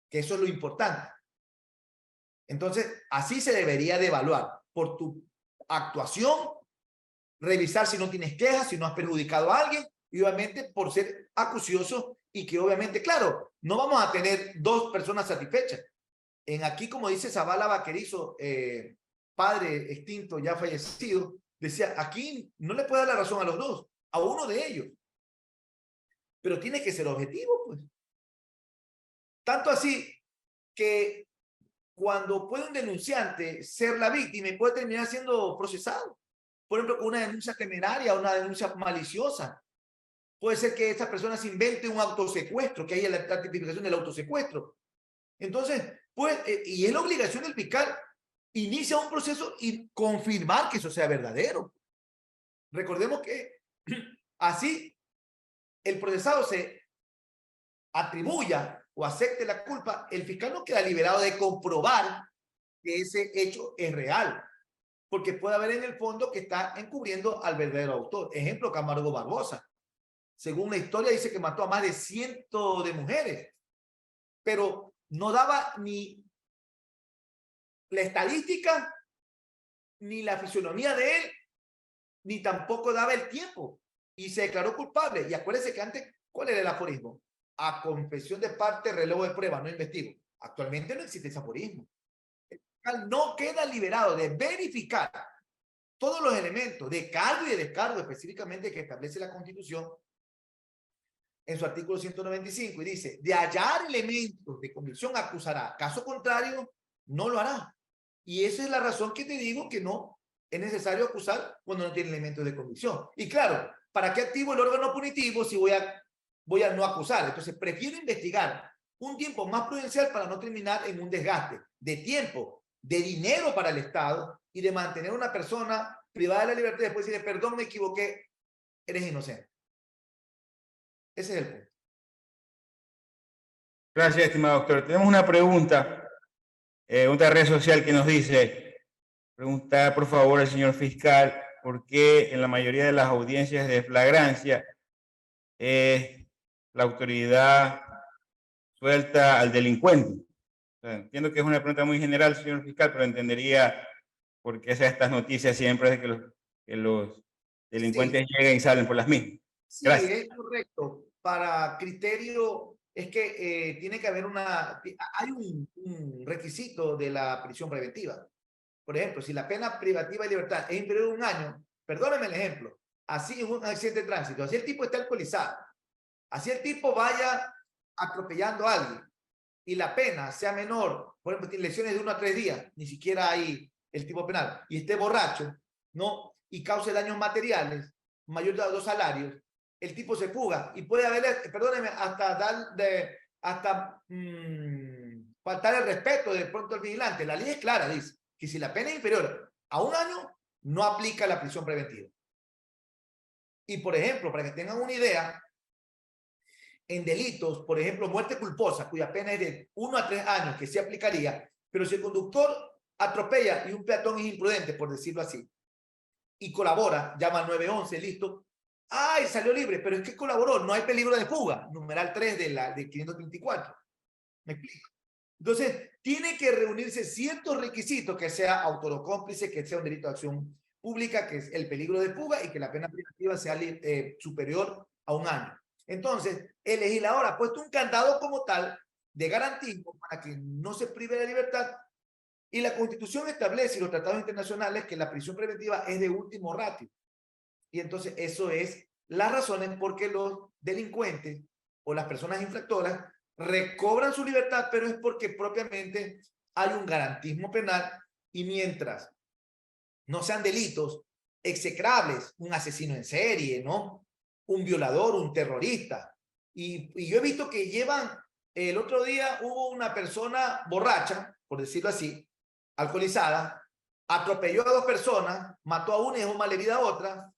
Que eso es lo importante. Entonces, así se debería de evaluar por tu actuación, revisar si no tienes quejas, si no has perjudicado a alguien, y obviamente por ser acucioso y que obviamente, claro, no vamos a tener 2 personas satisfechas. En aquí, como dice Zavala Vaquerizo, padre extinto, ya fallecido, decía, aquí no le puede dar la razón a los 2, a uno de ellos. Pero tiene que ser objetivo, pues. Tanto así que cuando puede un denunciante ser la víctima y puede terminar siendo procesado. Por ejemplo, con una denuncia temeraria o una denuncia maliciosa. Puede ser que esta persona se invente un autosecuestro, que haya la tipificación del autosecuestro. Entonces, pues, y es la obligación del fiscal, inicia un proceso y confirmar que eso sea verdadero. Recordemos que así el procesado se atribuya o acepte la culpa, el fiscal no queda liberado de comprobar que ese hecho es real, porque puede haber en el fondo que está encubriendo al verdadero autor. Ejemplo, Camargo Barbosa. Según la historia dice que mató a más de 100 de mujeres, pero no daba ni la estadística, ni la fisonomía de él, ni tampoco daba el tiempo, y se declaró culpable. Y acuérdense que antes, ¿cuál era el aforismo? A confesión de parte, relevo de prueba, no investigo. Actualmente no existe ese aforismo. El fiscal no queda liberado de verificar todos los elementos de cargo y de descargo específicamente que establece la Constitución en su artículo 195 y dice, de hallar elementos de convicción acusará, caso contrario, no lo hará. Y esa es la razón que te digo que no es necesario acusar cuando no tiene elementos de convicción. Y claro, ¿para qué activo el órgano punitivo si voy a no acusar? Entonces, prefiero investigar un tiempo más prudencial para no terminar en un desgaste de tiempo, de dinero para el Estado y de mantener a una persona privada de la libertad y después decirle, perdón, me equivoqué, eres inocente. Ese es el punto. Gracias, estimado doctor. Tenemos una pregunta, una red social que nos dice, preguntar por favor al señor fiscal por qué en la mayoría de las audiencias de flagrancia la autoridad suelta al delincuente. O sea, entiendo que es una pregunta muy general, señor fiscal, pero entendería por qué estas noticias siempre de que los delincuentes Sí, llegan y salen por las mismas. sí, Gracias. es correcto. Para criterio, es que tiene que haber hay un requisito de la prisión preventiva. Por ejemplo, si la pena privativa de libertad es inferior a 1 año, perdóname el ejemplo, así es un accidente de tránsito, así el tipo está alcoholizado, así el tipo vaya atropellando a alguien y la pena sea menor, por ejemplo, tiene lesiones de 1 a 3 días, ni siquiera hay el tipo penal, y esté borracho, ¿no? Y cause daños materiales, mayor de 2 salarios, el tipo se fuga y puede haber, perdóneme, hasta faltar el respeto de pronto al vigilante. La ley es clara, dice que si la pena es inferior a 1 año, no aplica la prisión preventiva. Y, por ejemplo, para que tengan una idea, en delitos, por ejemplo, muerte culposa, cuya pena es de 1 a 3 años, que se aplicaría, pero si el conductor atropella y un peatón es imprudente, por decirlo así, y colabora, llama al 911, listo. ¡Ay, salió libre! Pero es que colaboró, no hay peligro de fuga, numeral 3 de 534. ¿Me explico? Entonces, tiene que reunirse ciertos requisitos, que sea autor o cómplice, que sea un delito de acción pública, que es el peligro de fuga y que la pena privativa sea superior a 1 año. Entonces, el legislador ha puesto un candado como tal de garantismo para que no se prive de la libertad, y la Constitución establece, y los tratados internacionales, que la prisión preventiva es de último ratio. Y entonces eso es las razones por qué los delincuentes o las personas infractoras recobran su libertad, pero es porque propiamente hay un garantismo penal, y mientras no sean delitos execrables, un asesino en serie, ¿no? Un violador, un terrorista. Y yo he visto que llevan, el otro día hubo una persona borracha, por decirlo así, alcoholizada, atropelló a 2 personas, mató a una y dejó malherida a otra,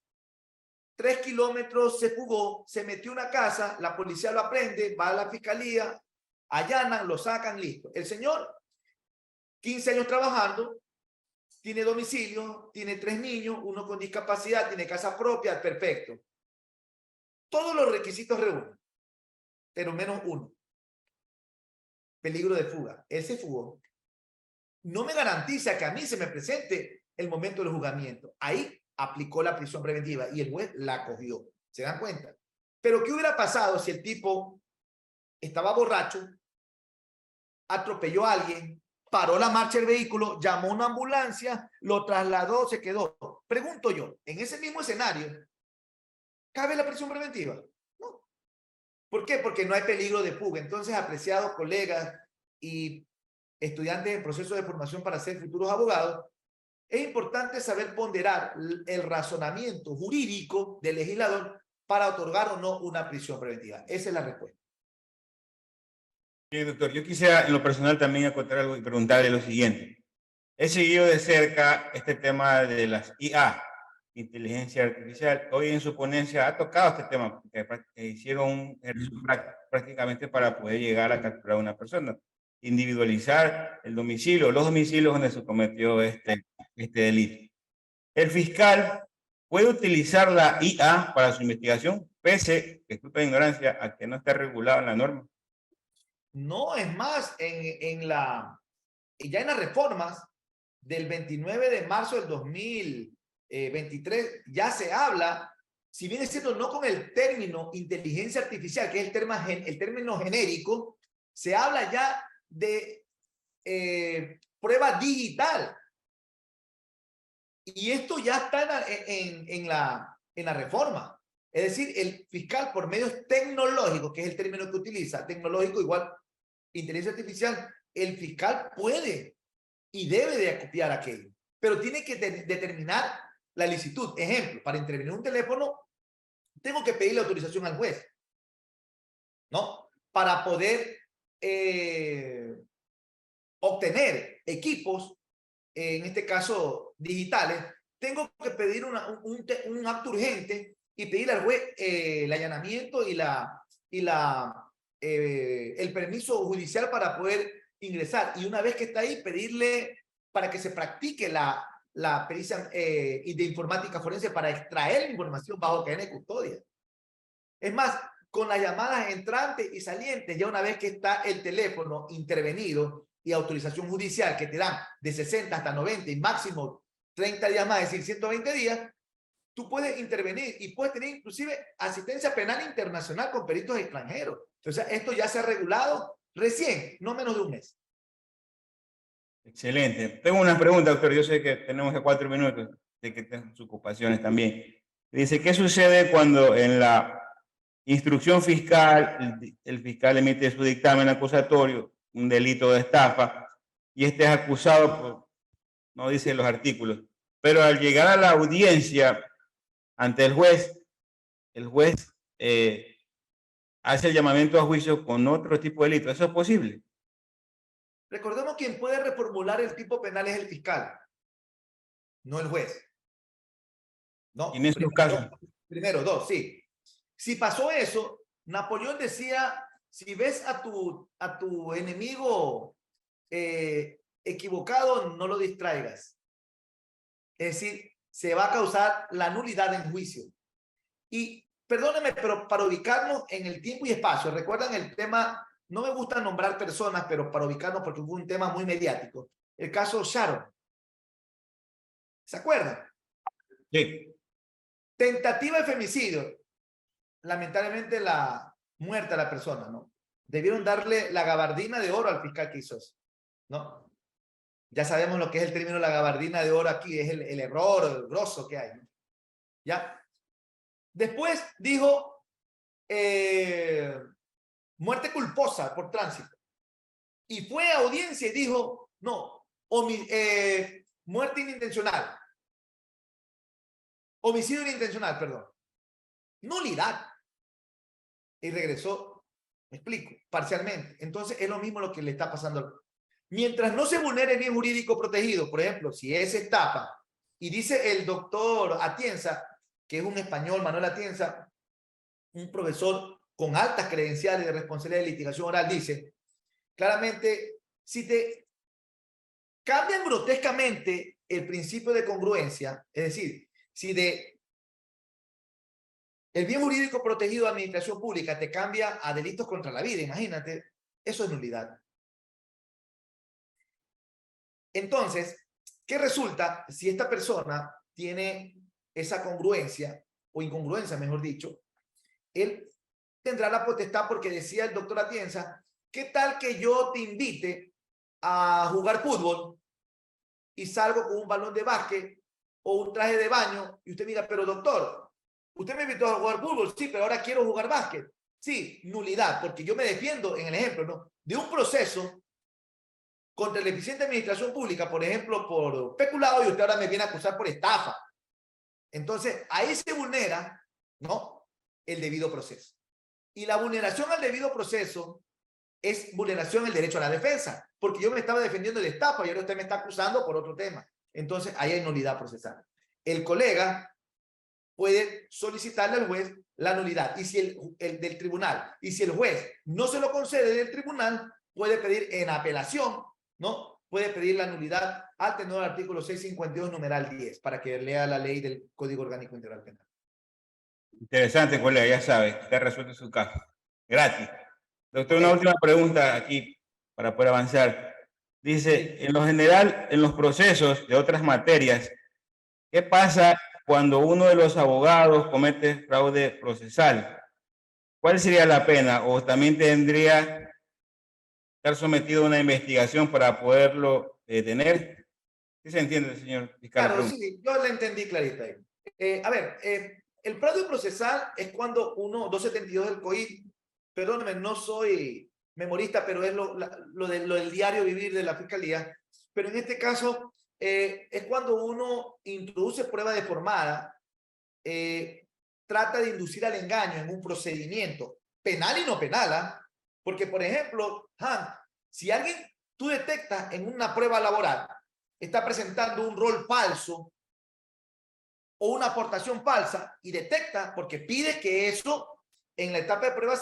3 kilómetros se fugó, se metió a una casa, la policía lo aprende, va a la fiscalía, allanan, lo sacan, listo. El señor, 15 años trabajando, tiene domicilio, tiene 3 niños, uno con discapacidad, tiene casa propia, perfecto. Todos los requisitos reúnen, pero menos uno. Peligro de fuga. Él se fugó. No me garantiza que a mí se me presente el momento del juzgamiento. Ahí aplicó la prisión preventiva y el juez la cogió. ¿Se dan cuenta? Pero ¿qué hubiera pasado si el tipo estaba borracho, atropelló a alguien, paró la marcha del vehículo, llamó a una ambulancia, lo trasladó, se quedó? Pregunto yo, en ese mismo escenario, ¿cabe la prisión preventiva? No. ¿Por qué? Porque no hay peligro de fuga. Entonces, apreciados colegas y estudiantes en proceso de formación para ser futuros abogados, es importante saber ponderar el razonamiento jurídico del legislador para otorgar o no una prisión preventiva. Esa es la respuesta. Sí, doctor, yo quisiera en lo personal también acotar algo y preguntarle lo siguiente. He seguido de cerca este tema de las IA, inteligencia artificial. Hoy en su ponencia ha tocado este tema, porque hicieron un ejercicio prácticamente para poder llegar a capturar a una persona, individualizar el domicilio, los domicilios donde se cometió este delito. El fiscal puede utilizar la IA para su investigación, pese, disculpe la ignorancia, a que no está regulado en la norma. No, es más, ya en las reformas del 29 de marzo del 2023 ya se habla, si bien es cierto, no con el término inteligencia artificial, que es el término genérico, se habla ya de prueba digital. Y esto ya está en la reforma. Es decir, el fiscal, por medios tecnológicos, que es el término que utiliza, tecnológico igual inteligencia artificial, el fiscal puede y debe de acopiar aquello, pero tiene que determinar la licitud. Ejemplo, para intervenir un teléfono, tengo que pedirle autorización al juez, ¿no? Para poder obtener equipos, en este caso digitales, tengo que pedir un acto urgente y pedirle al juez el allanamiento y el permiso judicial para poder ingresar. Y una vez que está ahí, pedirle para que se practique la pericia de informática forense para extraer la información bajo cadena de custodia. Es más, con las llamadas entrantes y salientes, ya una vez que está el teléfono intervenido y autorización judicial que te dan de 60 hasta 90 y máximo 30 días más, es decir, 120 días, tú puedes intervenir y puedes tener inclusive asistencia penal internacional con peritos extranjeros. Entonces, esto ya se ha regulado recién, no menos de un mes. Excelente. Tengo una pregunta, doctor. Yo sé que tenemos que 4 minutos, de que tengan sus ocupaciones también. Dice, ¿qué sucede cuando en la instrucción fiscal el fiscal emite su dictamen acusatorio, un delito de estafa, y este es acusado por, no dice los artículos, pero al llegar a la audiencia ante el juez hace el llamamiento a juicio con otro tipo de delito? ¿Eso es posible? Recordemos, quien puede reformular el tipo penal es el fiscal, no el juez. Y en No, esos casos, Primero, dos, sí. Si pasó eso, Napoleón decía, si ves a tu enemigo equivocado, no lo distraigas. Es decir, se va a causar la nulidad en juicio. Y perdónenme, pero para ubicarnos en el tiempo y espacio, recuerdan el tema, no me gusta nombrar personas, pero para ubicarnos porque hubo un tema muy mediático, el caso Sharon. ¿Se acuerdan? Sí. Tentativa de femicidio. Lamentablemente la muerte a la persona, ¿no? Debieron darle la gabardina de oro al fiscal que hizo eso, ¿no? Ya sabemos lo que es el término la gabardina de oro aquí, es el error, el grosso que hay, ¿no? ¿Ya? Después dijo muerte culposa por tránsito. Y fue a audiencia y dijo, no, muerte inintencional. Homicidio inintencional, perdón. Nulidad. Y regresó, me explico, parcialmente. Entonces es lo mismo lo que le está pasando. Mientras no se vulnere el bien jurídico protegido, por ejemplo, si es estafa, y dice el doctor Atienza, que es un español, Manuel Atienza, un profesor con altas credenciales de responsabilidad de litigación oral, dice, claramente, si te cambian grotescamente el principio de congruencia, es decir, si de el bien jurídico protegido de administración pública te cambia a delitos contra la vida, imagínate, eso es nulidad. Entonces, ¿qué resulta si esta persona tiene esa congruencia o incongruencia, mejor dicho? Él tendrá la potestad porque decía el doctor Atienza, ¿qué tal que yo te invite a jugar fútbol y salgo con un balón de básquet o un traje de baño y usted me diga, pero doctor, usted me invitó a jugar fútbol, sí, pero ahora quiero jugar básquet? Sí, nulidad, porque yo me defiendo en el ejemplo, ¿no? De un proceso contra la eficiente administración pública, por ejemplo, por peculado, y usted ahora me viene a acusar por estafa. Entonces, ahí se vulnera, ¿no?, el debido proceso. Y la vulneración al debido proceso es vulneración del derecho a la defensa, porque yo me estaba defendiel de estafa y ahora usted me está acusando por otro tema. Entonces, ahí hay nulidad procesal. El colega puede solicitarle al juez la nulidad, y si el del tribunal, y si el juez no se lo concede del tribunal, puede pedir en apelación, ¿no? Puede pedir la nulidad al tenor del artículo 652, numeral 10, para que lea la ley del Código Orgánico Integral Penal. Interesante, colega, ya sabe, está resuelto su caso. Gratis. Doctor, una última pregunta aquí para poder avanzar. Dice, en lo general, en los procesos de otras materias, ¿qué pasa cuando uno de los abogados comete fraude procesal? ¿Cuál sería la pena? ¿O también tendría que estar sometido a una investigación para poderlo detener? ¿Sí se entiende, señor fiscal? Claro, sí, yo le entendí clarita. A ver, el fraude procesal es cuando 272 del COIP, perdóneme, no soy memorista, pero es lo del diario vivir de la Fiscalía, pero en este caso es cuando uno introduce prueba deformada, trata de inducir al engaño en un procedimiento penal y no penal, ¿ah? Porque, por ejemplo, Han, si alguien tú detectas en una prueba laboral está presentando un rol falso o una aportación falsa y detecta, porque pide que eso en la etapa de prueba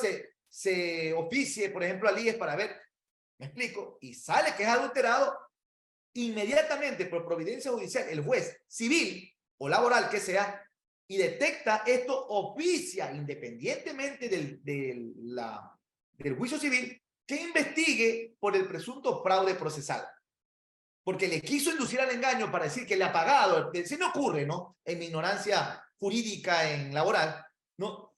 se oficie, por ejemplo, al IES para ver, me explico, y sale que es adulterado, inmediatamente por providencia judicial, el juez civil o laboral que sea, y detecta esto, oficia independientemente del juicio civil, que investigue por el presunto fraude procesal. Porque le quiso inducir al engaño para decir que le ha pagado. Se me ocurre, ¿no? En mi ignorancia jurídica en laboral, ¿no?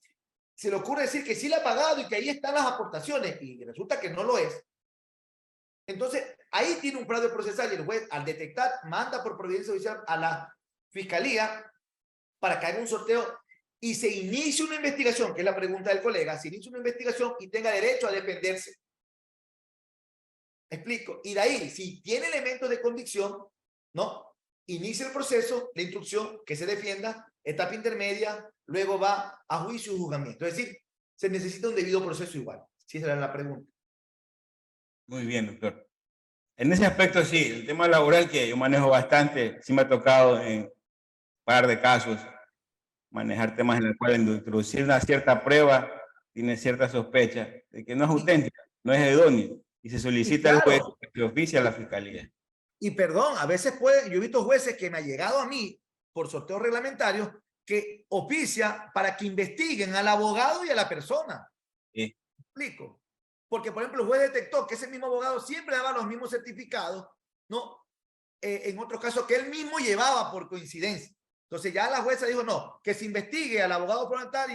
Se le ocurre decir que sí le ha pagado y que ahí están las aportaciones y resulta que no lo es. Entonces, ahí tiene un fraude procesal y el juez, al detectar, manda por providencia judicial a la fiscalía para que haga un sorteo y se inicie una investigación, que es la pregunta del colega, se inicie una investigación y tenga derecho a defenderse. ¿Me explico? Y de ahí, si tiene elementos de convicción, ¿no? Inicia el proceso, la instrucción, que se defienda, etapa intermedia, luego va a juicio y juzgamiento. Es decir, se necesita un debido proceso igual. Si esa era la pregunta. Muy bien, doctor. En ese aspecto, sí, el tema laboral que yo manejo bastante, sí me ha tocado en un par de casos manejar temas en los cuales introducir una cierta prueba tiene cierta sospecha de que no es auténtica, no es idóneo, y se solicita al juez que oficie a la fiscalía. Y perdón, a veces yo he visto jueces que me ha llegado a mí por sorteo reglamentario que oficia para que investiguen al abogado y a la persona. Sí. ¿Me explico? Porque, por ejemplo, el juez detectó que ese mismo abogado siempre daba los mismos certificados, ¿no? En otros casos que él mismo llevaba por coincidencia. Entonces ya la jueza dijo, no, que se investigue al abogado parlamentar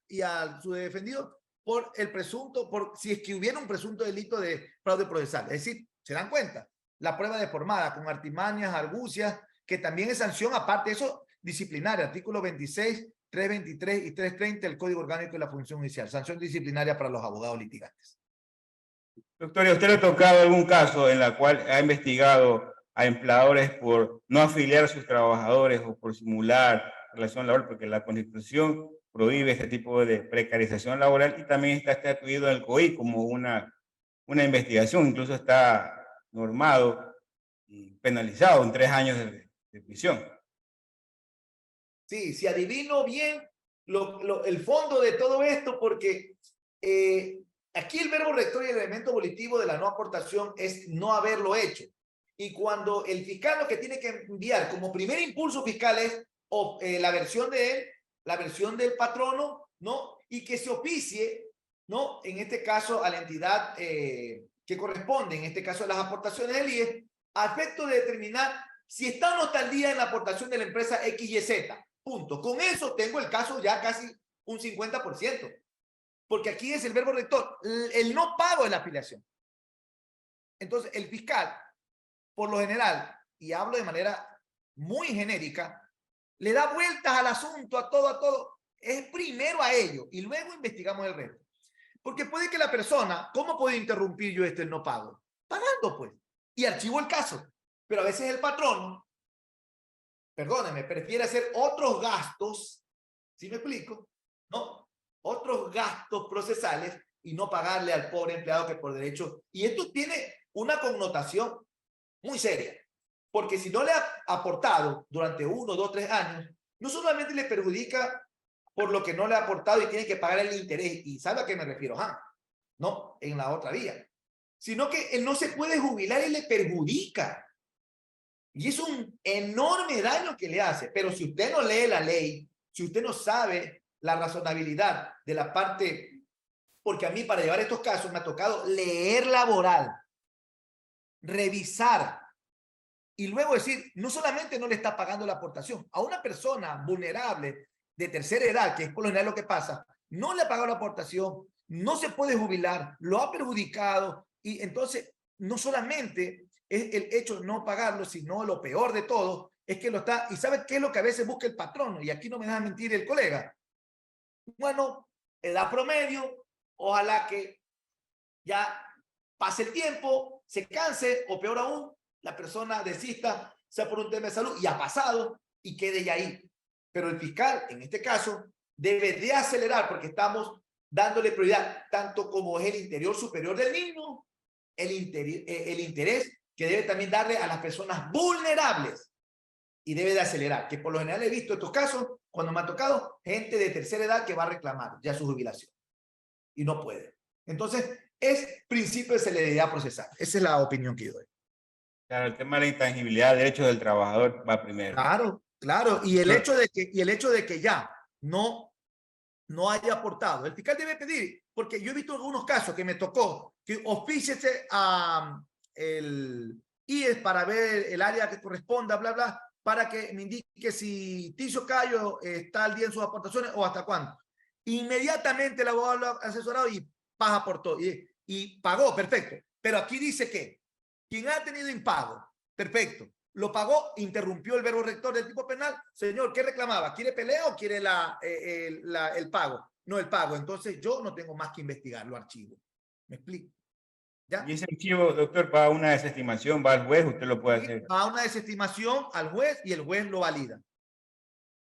y a su defendido por el presunto, si es que hubiera un presunto delito de fraude procesal. Es decir, ¿se dan cuenta? La prueba deformada con artimañas, argucias, que también es sanción, aparte de eso, disciplinaria, artículo 26, 323 y 330 del Código Orgánico de la Función Judicial, sanción disciplinaria para los abogados litigantes. Doctor, ¿y a usted le ha tocado algún caso en el cual ha investigado a empleadores por no afiliar a sus trabajadores o por simular relación laboral? Porque la Constitución prohíbe este tipo de precarización laboral y también está estatuido en el COI como una investigación, incluso está normado y penalizado en 3 años de prisión. Sí, si adivino bien el fondo de todo esto, porque aquí el verbo rector y el elemento volitivo de la no aportación es no haberlo hecho. Y cuando el fiscal lo que tiene que enviar como primer impulso fiscal es la versión de él, la versión del patrono, ¿no? Y que se oficie, ¿no? En este caso a la entidad que corresponde, en este caso a las aportaciones del IES, a efecto de determinar si está o no está al día en la aportación de la empresa X, Y, Z. Punto. Con eso tengo el caso ya casi un 50%. Porque aquí es el verbo rector, el no pago de la afiliación. Entonces, el fiscal, por lo general, y hablo de manera muy genérica, le da vueltas al asunto, a todo. Es primero a ello y luego investigamos el resto. Porque puede que la persona, ¿cómo puedo interrumpir yo el no pago? Pagando, pues. Y archivo el caso. Pero a veces el patrón, perdóneme, prefiere hacer otros gastos, ¿sí me explico? ¿No? Otros gastos procesales y no pagarle al pobre empleado que por derecho. Y esto tiene una connotación muy seria, porque si no le ha aportado durante 1, 2, 3 años, no solamente le perjudica por lo que no le ha aportado y tiene que pagar el interés, y ¿sabe a qué me refiero? No, en la otra vía, sino que él no se puede jubilar y le perjudica. Y es un enorme daño que le hace. Pero si usted no lee la ley, si usted no sabe la razonabilidad de la parte, porque a mí para llevar estos casos me ha tocado leer laboral, revisar y luego decir, no solamente no le está pagando la aportación, a una persona vulnerable de tercera edad, que es por lo general lo que pasa, no le ha pagado la aportación, no se puede jubilar, lo ha perjudicado y entonces no solamente es el hecho de no pagarlo, sino lo peor de todo es que lo está, y ¿sabe qué es lo que a veces busca el patrono? Y aquí no me deja mentir el colega. Bueno, edad promedio, ojalá que ya pase el tiempo, se canse o peor aún, la persona desista, sea por un tema de salud, y ha pasado y quede ya ahí. Pero el fiscal, en este caso, debe de acelerar porque estamos dándole prioridad, tanto como es el interior superior del niño, el interés que debe también darle a las personas vulnerables y debe de acelerar, que por lo general he visto estos casos, cuando me ha tocado, gente de tercera edad que va a reclamar ya su jubilación y no puede. Entonces, es principio de celeridad procesal. Esa es la opinión que yo doy. Claro, el tema de la intangibilidad de derechos del trabajador va primero. Claro. Y el hecho de que ya no haya aportado. El fiscal debe pedir, porque yo he visto algunos casos que me tocó, que ofíciese a el IES para ver el área que corresponda, bla, bla, para que me indique si Ticio Cayo está al día en sus aportaciones o hasta cuándo. Inmediatamente el abogado lo ha asesorado y paga por todo. Y pagó, perfecto. Pero aquí dice que quien ha tenido impago, perfecto, lo pagó, interrumpió el verbo rector del tipo penal. Señor, ¿qué reclamaba? ¿Quiere pelea o quiere el pago? No, el pago. Entonces yo no tengo más que investigar, lo archivo. ¿Me explico? ¿Ya? Y ese archivo, doctor, va a una desestimación, va al juez, usted lo puede hacer. Va a una desestimación al juez y el juez lo valida.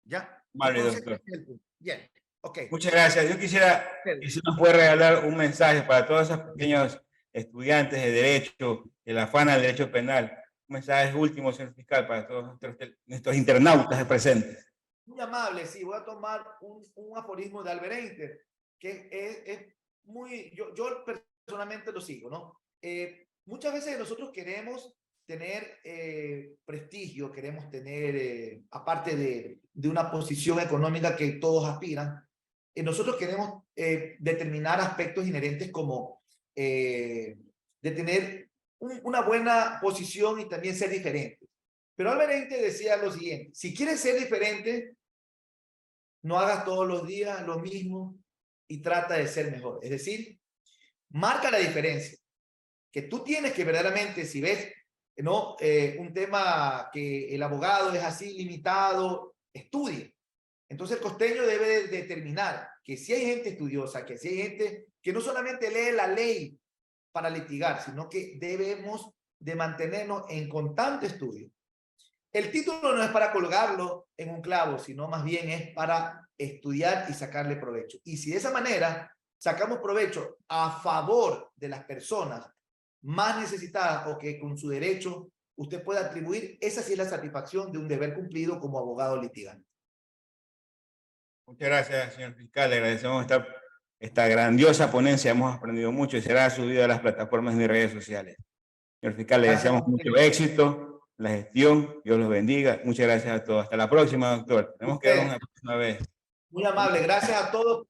¿Ya? Vale, entonces, doctor. Bien, ok. Muchas gracias. Yo quisiera que se nos puede regalar un mensaje para todos esos pequeños estudiantes de derecho que la afana del derecho penal. Un mensaje último, señor fiscal, para todos nuestros internautas presentes. Muy amable, sí, voy a tomar un aforismo de Albert Einstein, que es muy, yo personalmente lo sigo, ¿no? Muchas veces nosotros queremos tener prestigio, queremos tener, aparte de una posición económica que todos aspiran, nosotros queremos determinar aspectos inherentes como de tener una buena posición y también ser diferente. Pero Albert Einstein decía lo siguiente: si quieres ser diferente, no hagas todos los días lo mismo y trata de ser mejor. Es decir, marca la diferencia. Que tú tienes que verdaderamente, si ves, ¿no? Un tema que el abogado es así limitado, estudie. Entonces el costeño debe determinar que si hay gente estudiosa, que si hay gente que no solamente lee la ley para litigar, sino que debemos de mantenernos en constante estudio. El título no es para colgarlo en un clavo, sino más bien es para estudiar y sacarle provecho. Y si de esa manera sacamos provecho a favor de las personas más necesitadas o que con su derecho usted puede atribuir, esa sí es la satisfacción de un deber cumplido como abogado litigante. Muchas gracias, señor fiscal. Le agradecemos esta grandiosa ponencia. Hemos aprendido mucho y será subida a las plataformas de redes sociales. Señor fiscal, le deseamos mucho éxito, la gestión. Dios los bendiga. Muchas gracias a todos. Hasta la próxima, doctor. Tenemos que ver una próxima vez. Muy amable. Gracias a todos.